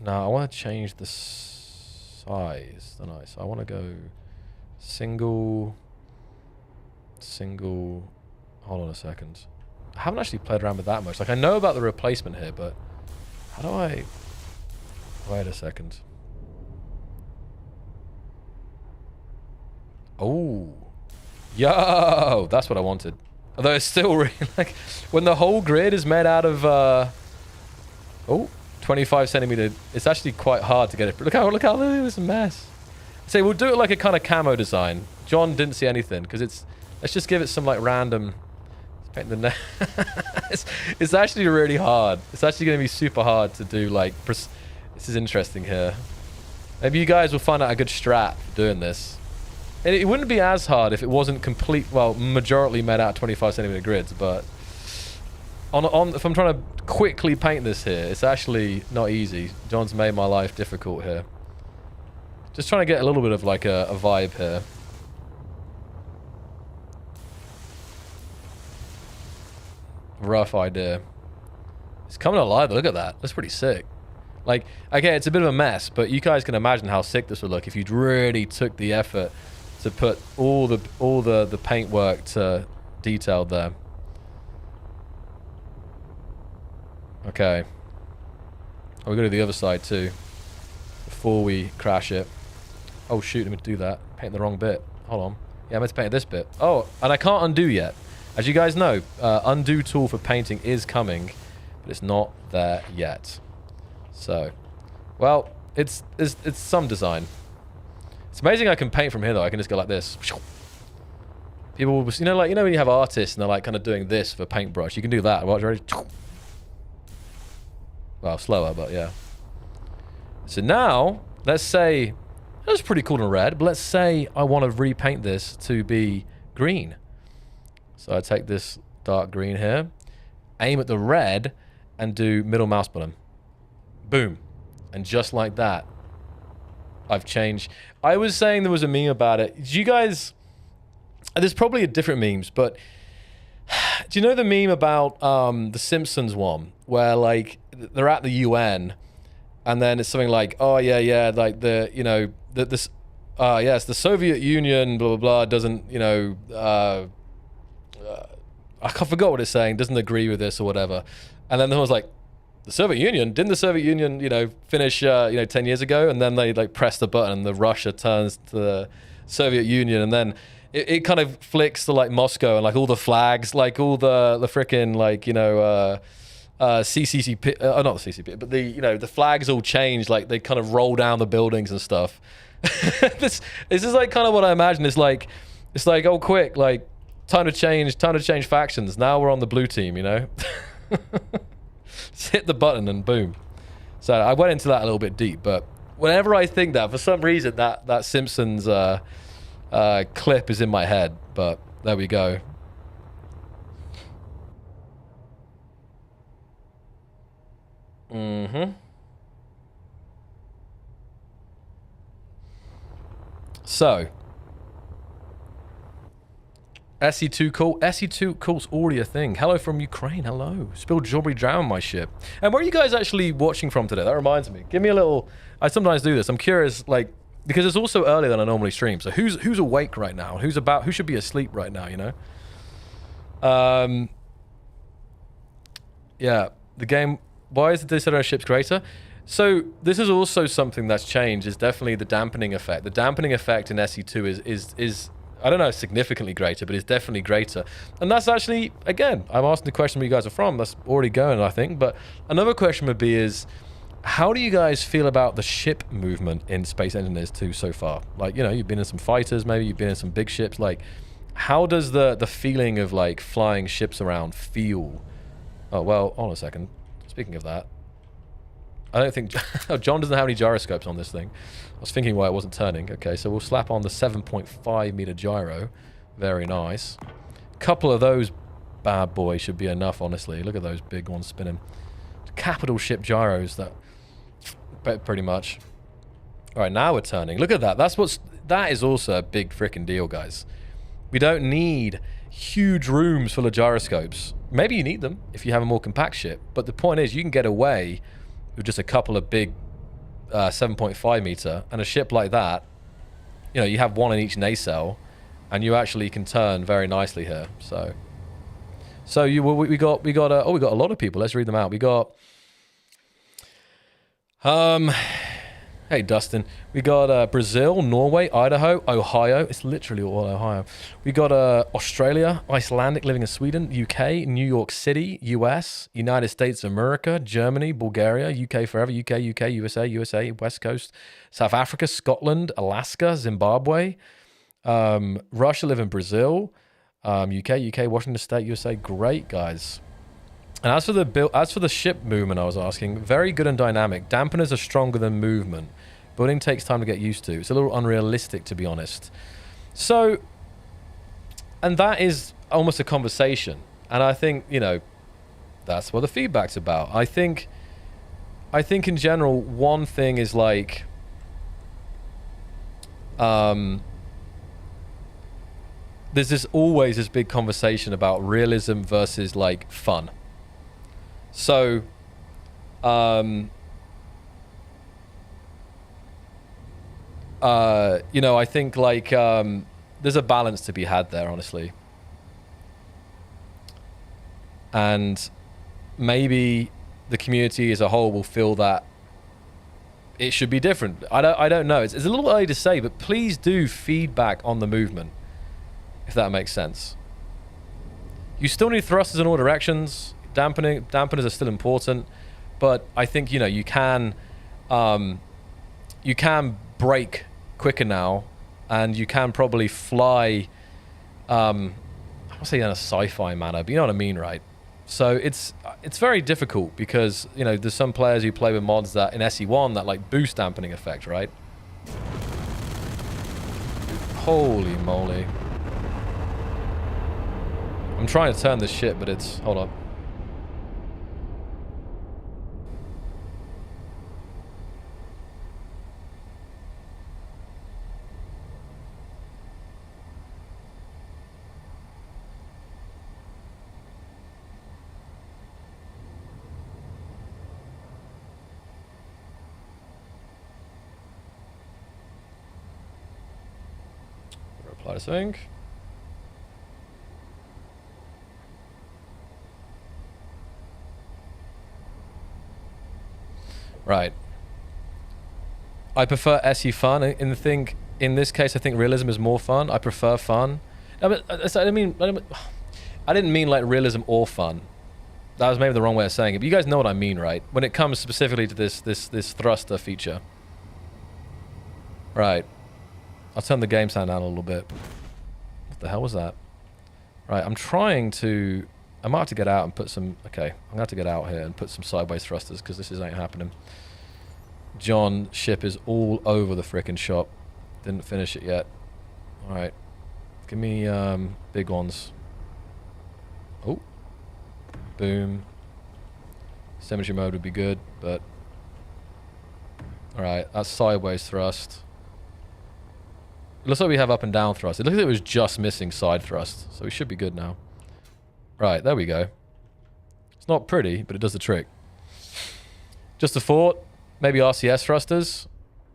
Now I want to change the size, don't I? So I want to go single. Hold on a second. I haven't actually played around with that much. Like I know about the replacement here, but how do I Wait a second. Oh. Yo! That's what I wanted. Although it's still really, like, when the whole grid is made out of, 25 centimeter, it's actually quite hard to get it. Look how this is a mess. So we'll do it like a kind of camo design. John didn't see anything, because let's just give it some, like, random, paint the it's actually really hard. It's actually going to be super hard to do, like, this is interesting here. Maybe you guys will find out a good strat for doing this. It wouldn't be as hard if it wasn't majority made out of 25 centimeter grids, but if I'm trying to quickly paint this here, it's actually not easy. John's made my life difficult here. Just trying to get a little bit of like a vibe here. Rough idea. It's coming alive. Look at that. That's pretty sick. Like, okay, it's a bit of a mess, but you guys can imagine how sick this would look if you'd really took the effort to put all the paintwork to detailed there. Okay. Oh, we go to the other side too before we crash it. Oh shoot, let me do that. Paint the wrong bit. Hold on. Yeah, I meant to paint this bit. Oh, and I can't undo yet. As you guys know, undo tool for painting is coming, but it's not there yet. So, well, it's some design. It's amazing I can paint from here though. I can just go like this. People, you know when you have artists and they're like kind of doing this for paintbrush, you can do that. Watch, ready? Well, slower, but yeah. So now, let's say that's pretty cool in red, but let's say I want to repaint this to be green. So I take this dark green here, aim at the red, and do middle mouse button. Boom. And just like that, I've changed. I was saying there was a meme about it. Do you guys... There's probably a different memes, but... Do you know the meme about the Simpsons one? Where, like, they're at the UN, and then it's something like, oh, yeah, like, yes, the Soviet Union, blah, blah, blah, doesn't, I forgot what it's saying, doesn't agree with this or whatever. And then there was like, the Soviet Union, didn't the Soviet Union, finish, 10 years ago? And then they like press the button and the Russia turns to the Soviet Union. And then it kind of flicks to like Moscow and like all the flags, like all the frickin' like, CCCP, not the CCP, but the flags all change. Like they kind of roll down the buildings and stuff. This is like kind of what I imagine. It's like, oh, quick, like time to change factions. Now we're on the blue team, Just hit the button and boom. So I went into that a little bit deep, but whenever I think that, for some reason, that Simpsons clip is in my head. But there we go. So SE2 cool. SE2 cool's already a thing. Hello from Ukraine. Hello. Spilled strawberry jam on my ship. And where are you guys actually watching from today? That reminds me. Give me a little... I sometimes do this. I'm curious, like... Because it's also earlier than I normally stream. So who's awake right now? Who should be asleep right now, Yeah. The game... Why is the disadvantage of ships greater? So this is also something that's changed. Is definitely the dampening effect. The dampening effect in SE2 is I don't know, significantly greater, but it's definitely greater. And that's actually, again, I'm asking the question where you guys are from. That's already going, I think. But another question would be is, how do you guys feel about the ship movement in Space Engineers 2 so far? Like, you've been in some fighters, maybe you've been in some big ships. Like, how does the feeling of, like, flying ships around feel? Oh, well, hold on a second. Speaking of that, I don't think... Oh, John doesn't have any gyroscopes on this thing. I was thinking why it wasn't turning. Okay, so we'll slap on the 7.5 meter gyro. Very nice. Couple of those bad boys should be enough, honestly. Look at those big ones spinning. Capital ship gyros, that pretty much. All right, now we're turning. Look at that. That is also a big freaking deal, guys. We don't need huge rooms full of gyroscopes. Maybe you need them if you have a more compact ship. But the point is, you can get away with just a couple of big 7.5 meter, and a ship like that, you have one in each nacelle, and you actually can turn very nicely here. So we got a lot of people. Let's read them out. We got Hey, Dustin. We got Brazil, Norway, Idaho, Ohio. It's literally all Ohio. We got Australia, Icelandic living in Sweden, UK, New York City, US, United States of America, Germany, Bulgaria, UK forever, UK, USA, West Coast, South Africa, Scotland, Alaska, Zimbabwe, Russia live in Brazil, UK, Washington State, USA. Great, guys. And as for the ship movement, I was asking, very good and dynamic. Dampeners are stronger than movement. Building takes time to get used to. It's a little unrealistic, to be honest. So, and that is almost a conversation. And I think, you know, that's what the feedback's about. I think in general, one thing is like, there's always this big conversation about realism versus like fun. So, you know, I think like there's a balance to be had there, honestly. And maybe the community as a whole will feel that it should be different. I don't know. It's a little early to say, but please do feedback on the movement, if that makes sense. You still need thrusters in all directions. Dampeners are still important, but I think, you know, you can brake quicker now, and you can probably fly, I won't say in a sci-fi manner, but you know what I mean, right? So it's very difficult because, you know, there's some players who play with mods that in SE1 that like boost dampening effect, right? Holy moly. I'm trying to turn this shit, but it's, hold on. Reply to sync. Right. I prefer SE fun. In this case, I think realism is more fun. I prefer fun. I didn't mean like realism or fun. That was maybe the wrong way of saying it. But you guys know what I mean, right? When it comes specifically to this thruster feature. Right. I'll turn the game sound down a little bit. What the hell was that? Right, I might have to get out and put some... Okay, I'm going to have to get out here and put some sideways thrusters because this ain't happening. John ship is all over the frickin' shop. Didn't finish it yet. Alright. Give me big ones. Oh. Boom. Symmetry mode would be good, but... Alright, that's sideways thrust. It looks like we have up and down thrust. It looks like it was just missing side thrust, so we should be good now. Right, there we go. It's not pretty, but it does the trick. Just a thought. Maybe RCS thrusters.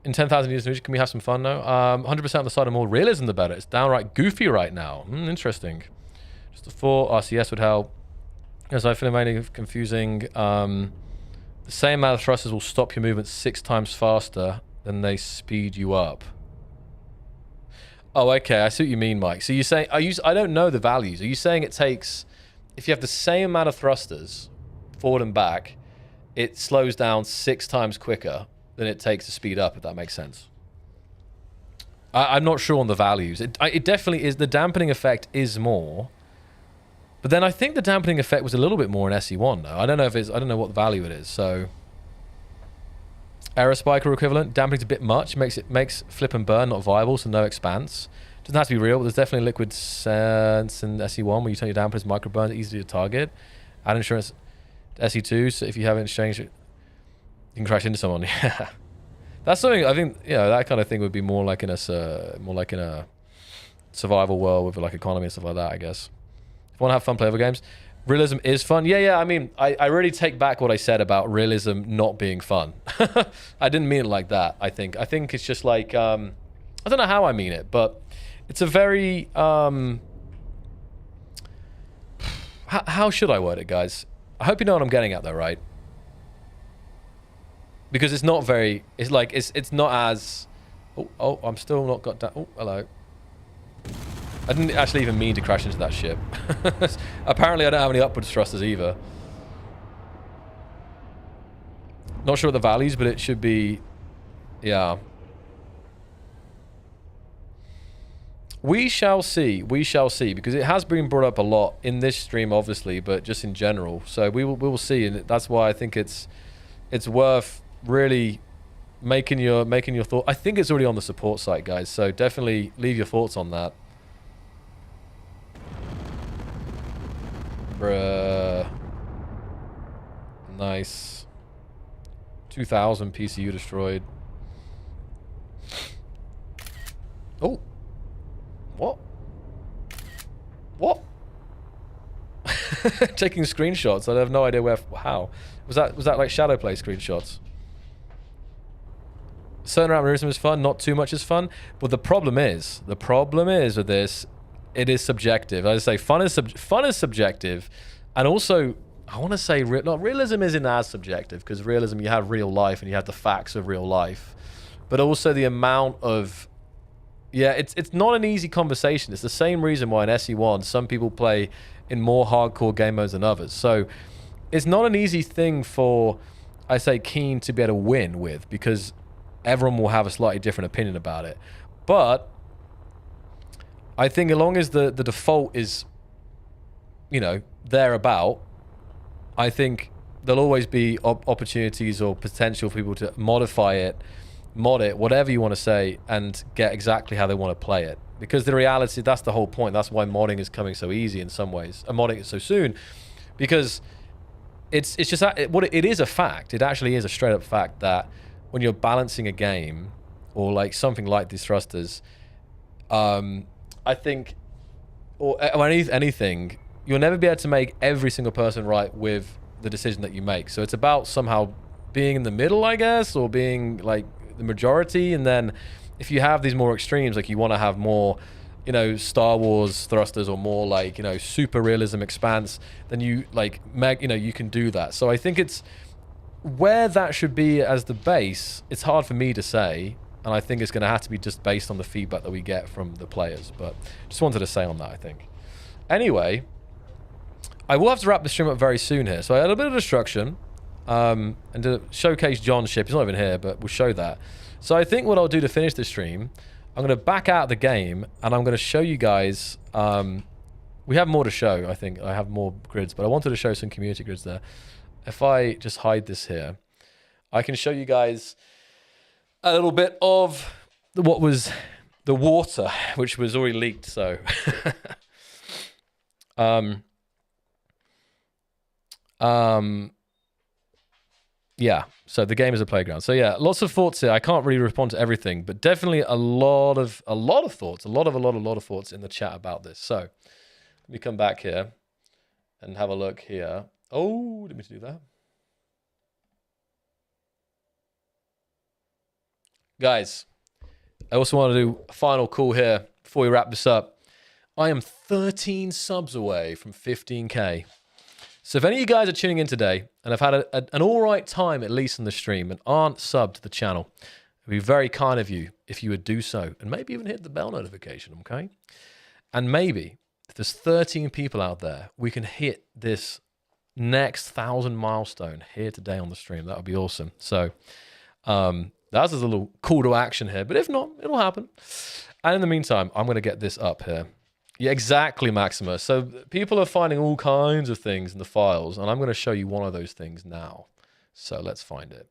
In 10,000 years of music, can we have some fun now? 100% on the side of more realism, the better. It's downright goofy right now. Interesting. Just a thought. RCS would help. As I feel mainly confusing. The same amount of thrusters will stop your movement 6 times faster than they speed you up. Oh, okay. I see what you mean, Mike. So you're saying... I don't know the values. Are you saying it takes... If you have the same amount of thrusters, forward and back, it slows down 6 times quicker than it takes to speed up, if that makes sense. I'm not sure on the values. It definitely is. The dampening effect is more. But then I think the dampening effect was a little bit more in SE1, though. I don't know if it's... I don't know what value it is, so... Error spike or equivalent. Dampening's a bit much. Makes flip and burn not viable, so no expanse. Doesn't have to be real, but there's definitely liquid sense in SE1 where you turn your dampeners microburns easy to target. Add insurance to SE2, so if you haven't changed it, you can crash into someone. Yeah, that's something I think. You know, that kind of thing would be more like in a survival world with like economy and stuff like that. I guess. If you want to have fun, play other games. Realism is fun. Yeah. I mean, I really take back what I said about realism not being fun. I didn't mean it like that. I think it's just like I don't know how I mean it, but it's a very how should I word it, guys? I hope you know what I'm getting at, though, right? because it's not very. It's like it's not as. Oh, I'm still not got down. Oh, hello. I didn't actually even mean to crash into that ship. Apparently, I don't have any upwards thrusters either. Not sure what the values, but it should be. Yeah. We shall see. We shall see, because it has been brought up a lot in this stream, obviously, but just in general. So we will see, and that's why I think it's worth really making your thought. I think it's already on the support site, guys. So definitely leave your thoughts on that. Bruh. Nice. 2,000 PCU destroyed. Oh. What? What? Taking screenshots. I have no idea how. Was that like Shadowplay screenshots? Certain amount of realism is fun, not too much is fun. But the problem is with this, it is subjective. As I say, fun is subjective, and also I want to say realism isn't as subjective, because realism, you have real life and you have the facts of real life, but also the amount of it's not an easy conversation. It's the same reason why in SE1 some people play in more hardcore game modes than others. So it's not an easy thing for, I say, Keen to be able to win with, because everyone will have a slightly different opinion about it. But I think as long as the default is, thereabout, I think there'll always be opportunities or potential for people to modify it, mod it, whatever you want to say, and get exactly how they want to play it. Because the reality, that's the whole point. That's why modding is coming so easy in some ways, and modding it so soon, because it's just it is a fact. It actually is a straight up fact that when you're balancing a game, or like something like these thrusters, I think, or anything, you'll never be able to make every single person right with the decision that you make. So it's about somehow being in the middle, I guess, or being like the majority. And then if you have these more extremes, like you want to have more, Star Wars thrusters, or more like, super realism expanse, then you like, you can do that. So I think it's where that should be as the base. It's hard for me to say, and I think it's going to have to be just based on the feedback that we get from the players. But just wanted to say on that, I think. Anyway, I will have to wrap the stream up very soon here. So I had a bit of destruction, and to showcase John's ship. He's not even here, but we'll show that. So I think what I'll do to finish the stream, I'm going to back out the game, and I'm going to show you guys. We have more to show, I think. I have more grids, but I wanted to show some community grids there. If I just hide this here, I can show you guys a little bit of what was the water, which was already leaked. So, yeah. So the game is a playground. So yeah, lots of thoughts here. I can't really respond to everything, but definitely a lot of thoughts, a lot of thoughts in the chat about this. So let me come back here and have a look here. Oh, didn't mean to do that. Guys, I also want to do a final call here before we wrap this up. I am 13 subs away from 15K. So if any of you guys are tuning in today and have had an all right time, at least in the stream, and aren't subbed to the channel, it would be very kind of you if you would do so, and maybe even hit the bell notification, okay? And maybe if there's 13 people out there, we can hit this next 1,000 milestone here today on the stream. That would be awesome. So that's just a little call to action here, but if not, it'll happen. And in the meantime, I'm going to get this up here. Yeah, exactly, Maximus. So people are finding all kinds of things in the files, and I'm going to show you one of those things now. So let's find it.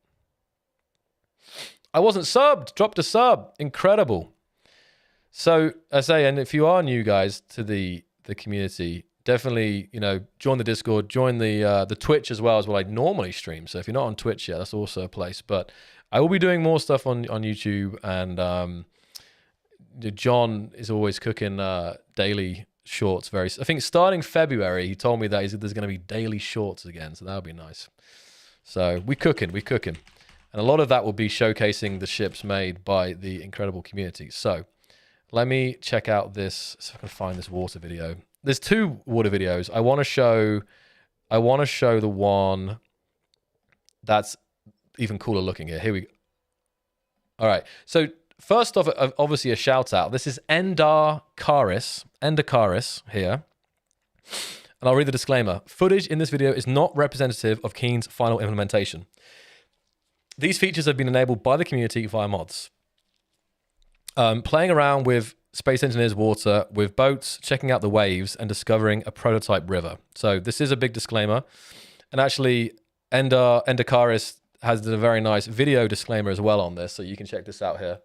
I wasn't subbed. Dropped a sub. Incredible. So I say, and if you are new, guys, to the community, definitely, join the Discord, join the Twitch as well I normally stream. So if you're not on Twitch yet, that's also a place. But I will be doing more stuff on YouTube, and John is always cooking daily shorts. I think starting February, he told me that there's going to be daily shorts again, so that'll be nice. So we cooking, and a lot of that will be showcasing the ships made by the incredible community. So let me check out this. So I can find this water video. There's two water videos. I want to show the one that's even cooler looking here. Here we go. All right. So first off, obviously a shout out. This is Endar Karis here. And I'll read the disclaimer. Footage in this video is not representative of Keen's final implementation. These features have been enabled by the community via mods. Playing around with Space Engineer's water, with boats, checking out the waves, and discovering a prototype river. So this is a big disclaimer. And actually, Endakaris has a very nice video disclaimer as well on this, so you can check this out here.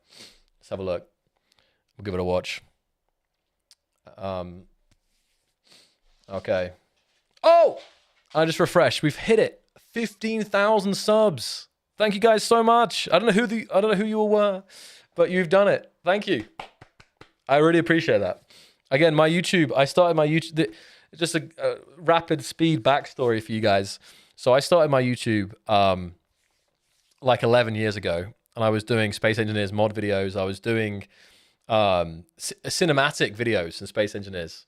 Let's have a look. We'll give it a watch. Okay. Oh! I just refreshed. We've hit it. 15,000 subs. Thank you guys so much. I don't know who you all were, but you've done it. Thank you. I really appreciate that. Again, my YouTube, I started my YouTube, just a rapid speed backstory for you guys. So I started my YouTube like 11 years ago, and I was doing Space Engineers mod videos. I was doing cinematic videos in Space Engineers.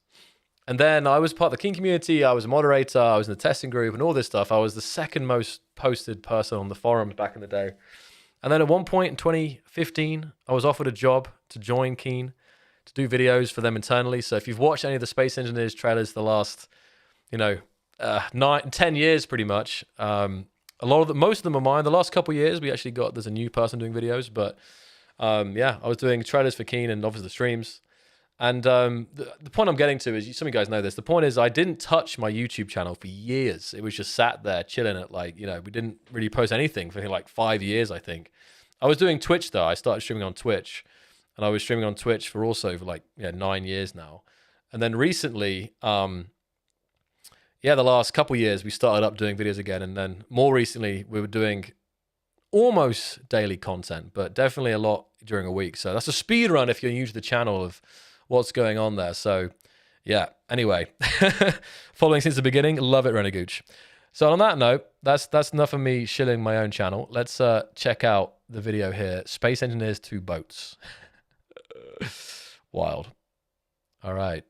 And then I was part of the Keen community. I was a moderator. I was in the testing group and all this stuff. I was the second most posted person on the forums back in the day. And then at one point in 2015, I was offered a job to join Keen to do videos for them internally. So if you've watched any of the Space Engineers trailers the last, 10 years pretty much, most of them are mine. The last couple of years, there's a new person doing videos. But I was doing trailers for Keen and obviously the streams. And the point I'm getting to is, some of you guys know this, the point is I didn't touch my YouTube channel for years. It was just sat there chilling at we didn't really post anything for like 5 years, I think. I was doing Twitch though. I started streaming on Twitch, and I was streaming on Twitch for 9 years now. And then recently, the last couple years we started up doing videos again. And then more recently we were doing almost daily content, but definitely a lot during a week. So that's a speed run if you're new to the channel of what's going on there. So yeah, anyway, following since the beginning, love it, Renegooch. So on that note, that's enough of me shilling my own channel. Let's check out the video here. Space Engineers 2 boats. Wild. All right.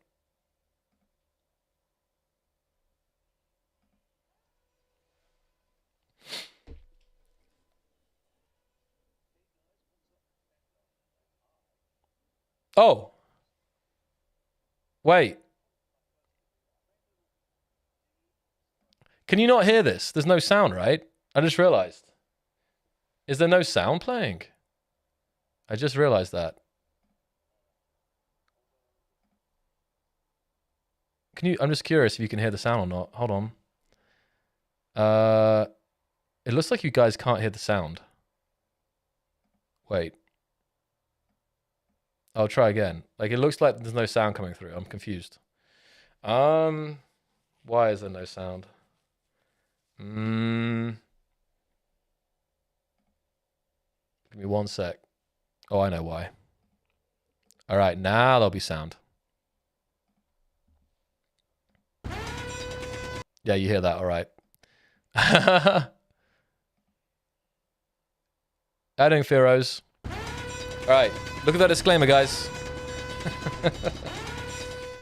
Oh. Wait. Can you not hear this? There's no sound, right? I just realized. Is there no sound playing? I just realized that. I'm just curious if you can hear the sound or not. Hold on. It looks like you guys can't hear the sound. Wait. I'll try again. It looks like there's no sound coming through. I'm confused. Why is there no sound? Give me 1 sec. Oh, I know why. All right, now there'll be sound. Yeah, you hear that, all right. Adding Fearos. All right, look at that disclaimer, guys.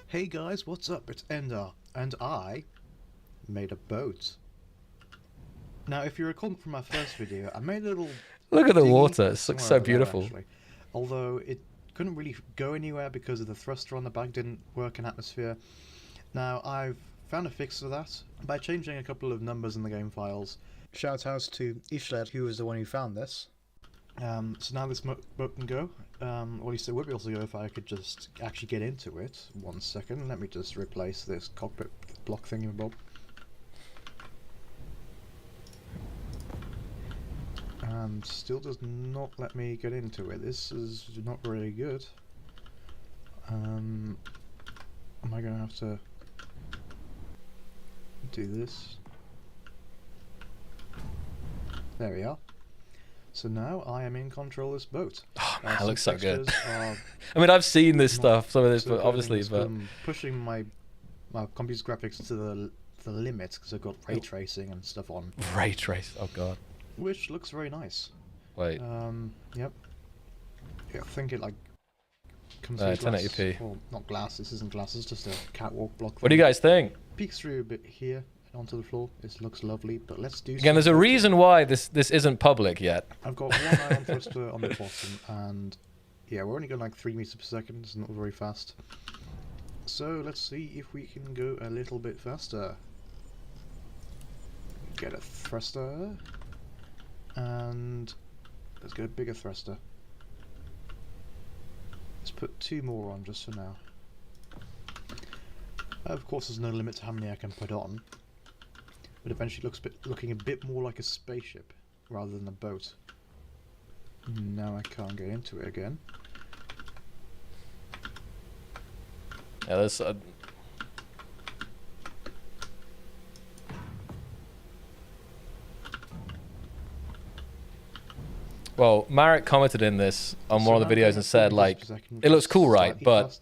Hey guys, what's up? It's Ender, and I made a boat. Now, if you recall from my first video, I made a little... Look at the water, it looks so beautiful. Although it couldn't really go anywhere because of the thruster on the back didn't work in atmosphere. Now, I've found a fix for that by changing a couple of numbers in the game files. Shout out to Ishled, who was the one who found this. So now this boat can go, or at least it would be able to go if I could just actually get into it. 1 second, let me just replace this cockpit block thingamabob. And still does not let me get into it. This is not really good. Am I going to have to do this? There we are. So now I am in control of this boat. Oh man, that looks so good. I mean, I've seen this stuff, some of this, but obviously, I'm pushing my computer's graphics to the limit because I've got ray tracing and stuff on. Ray trace, oh god. Which looks very nice. Wait. Yep. Yeah, I think it comes through 1080p. Well, not glass. This isn't glass. It's just a catwalk block. What do you guys think? Peeks through a bit here. onto the floor. It looks lovely, but let's do. Again, there's a reason why this isn't public yet. I've got one ion thruster on the bottom, and yeah, we're only going like 3 meters per second. It's not very fast. So let's see if we can go a little bit faster. Get a thruster, and let's get a bigger thruster. Let's put 2 more on just for now. Of course, there's no limit to how many I can put on, but eventually looking a bit more like a spaceship rather than a boat. Now I can't get into it again. Yeah, there's. Well, Marek commented in this on one of the videos and said, like, it looks cool, right? But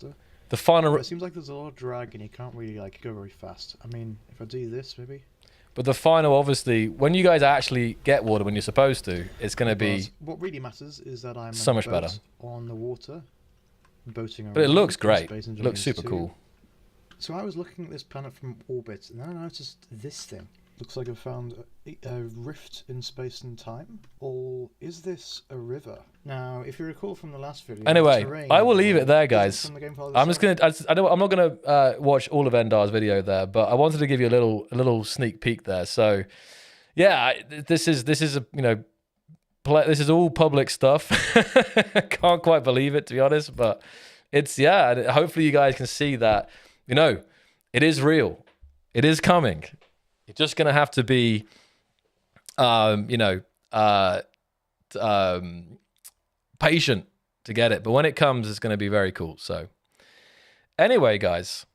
the final... It seems like there's a lot of drag and you can't really, like, go very fast. I mean, if I do this, maybe... But the final, obviously, when you guys actually get water when you're supposed to, it's going to be... What really matters is that I'm so much better on the water, boating around. But it looks great. It looks super cool. So I was looking at this planet from orbit, and then I noticed this thing. Looks like I've found a rift in space and time. Or is this a river? Now, if you recall from the last video... Anyway, I will leave it there, guys. I'm just going to... I'm not going to watch all of Endar's video there, but I wanted to give you a little sneak peek there. So, yeah, this is a, you know... This is all public stuff. Can't quite believe it, to be honest, but it's, yeah, hopefully you guys can see that, you know, it is real. It is coming. You're just going to have to be, you know, patient to get it. But when it comes, it's going to be very cool. So anyway, guys,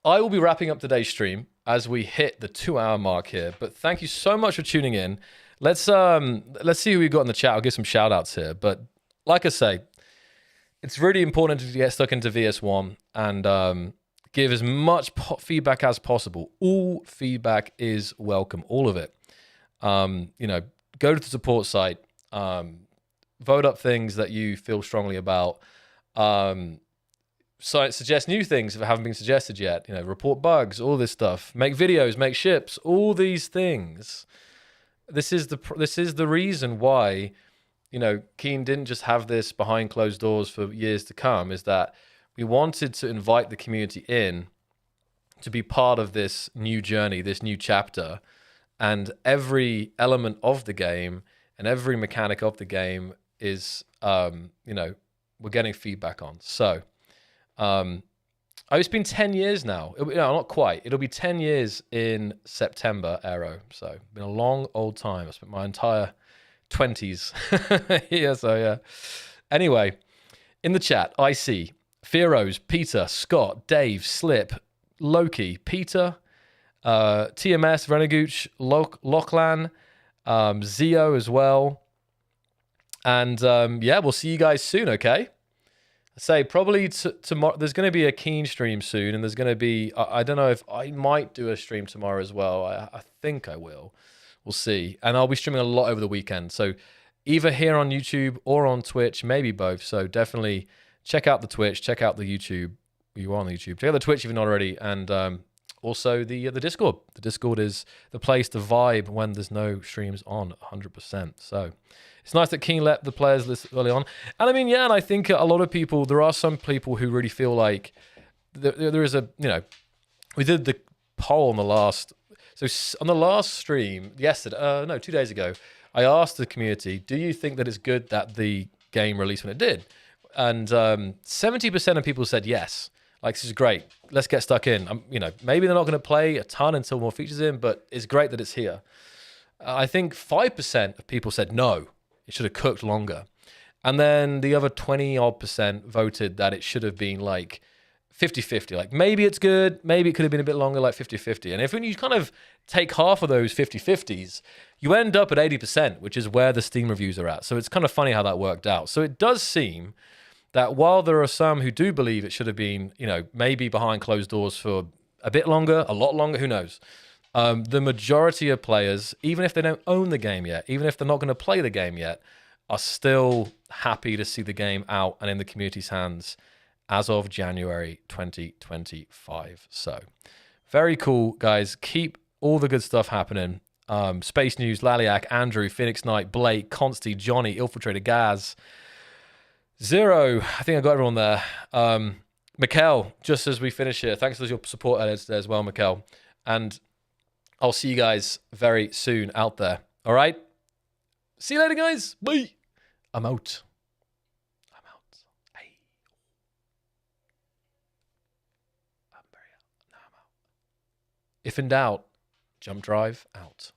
I will be wrapping up today's stream as we hit the 2-hour mark here. But thank you so much for tuning in. Let's see who we've got in the chat. I'll give some shout outs here. But like I say, it's really important to get stuck into VS1 and give as much feedback as possible. All feedback is welcome, all of it. You know, go to the support site, vote up things that you feel strongly about. So suggest new things if it haven't been suggested yet. You know, report bugs, all this stuff. Make videos, make ships, all these things. This is the reason why, you know, Keen didn't just have this behind closed doors for years to come, is that we wanted to invite the community in to be part of this new journey, this new chapter, and every element of the game and every mechanic of the game is, you know, we're getting feedback on. So, it's been 10 years now. No, not quite. It'll be 10 years in September, Aero. So, it's been a long old time. I spent my entire 20s here. So, yeah. Anyway, in the chat, I see Fearos, Peter, Scott, Dave, Slip, Loki, Peter, TMS, Renegooch, Lochlan, Zio as well. And yeah, we'll see you guys soon, okay? I say probably tomorrow. There's going to be a Keen stream soon, and there's going to be, I don't know if I might do a stream tomorrow as well. I think I will. We'll see. And I'll be streaming a lot over the weekend. So either here on YouTube or on Twitch, maybe both. So definitely check out the Twitch, check out the YouTube. You are on the YouTube. Check out the Twitch if you're not already, and also the Discord. The Discord is the place to vibe when there's no streams on 100%. So it's nice that Keen let the players list early on. And I mean, yeah, and I think a lot of people, there are some people who really feel like there is a, you know, we did the poll on the last, so on the last stream yesterday, no, 2 days ago, I asked the community, do you think that it's good that the game released when it did? And 70% of people said yes. Like, this is great. Let's get stuck in. You know, maybe they're not going to play a ton until more features in, but it's great that it's here. I think 5% of people said no, it should have cooked longer. And then the other 20-odd% voted that it should have been like 50-50. Like, maybe it's good, maybe it could have been a bit longer, like 50-50. And if when you kind of take half of those 50-50s, you end up at 80%, which is where the Steam reviews are at. So it's kind of funny how that worked out. So it does seem that while there are some who do believe it should have been, you know, maybe behind closed doors for a bit longer, a lot longer, who knows? The majority of players, even if they don't own the game yet, even if they're not going to play the game yet, are still happy to see the game out and in the community's hands as of January 2025. So very cool, guys. Keep All the good stuff happening. Space News, Laliak, Andrew, Phoenix Knight, Blake, Consti, Johnny, Infiltrator, Gaz, Zero. I think I got everyone there. Mikkel, just as we finish here, thanks for your support edits there as well, Mikkel. And I'll see you guys very soon out there. All right? See you later, guys. Bye. I'm out. I'm out. Hey. I'm very out. Now I'm out. If in doubt, jump drive out.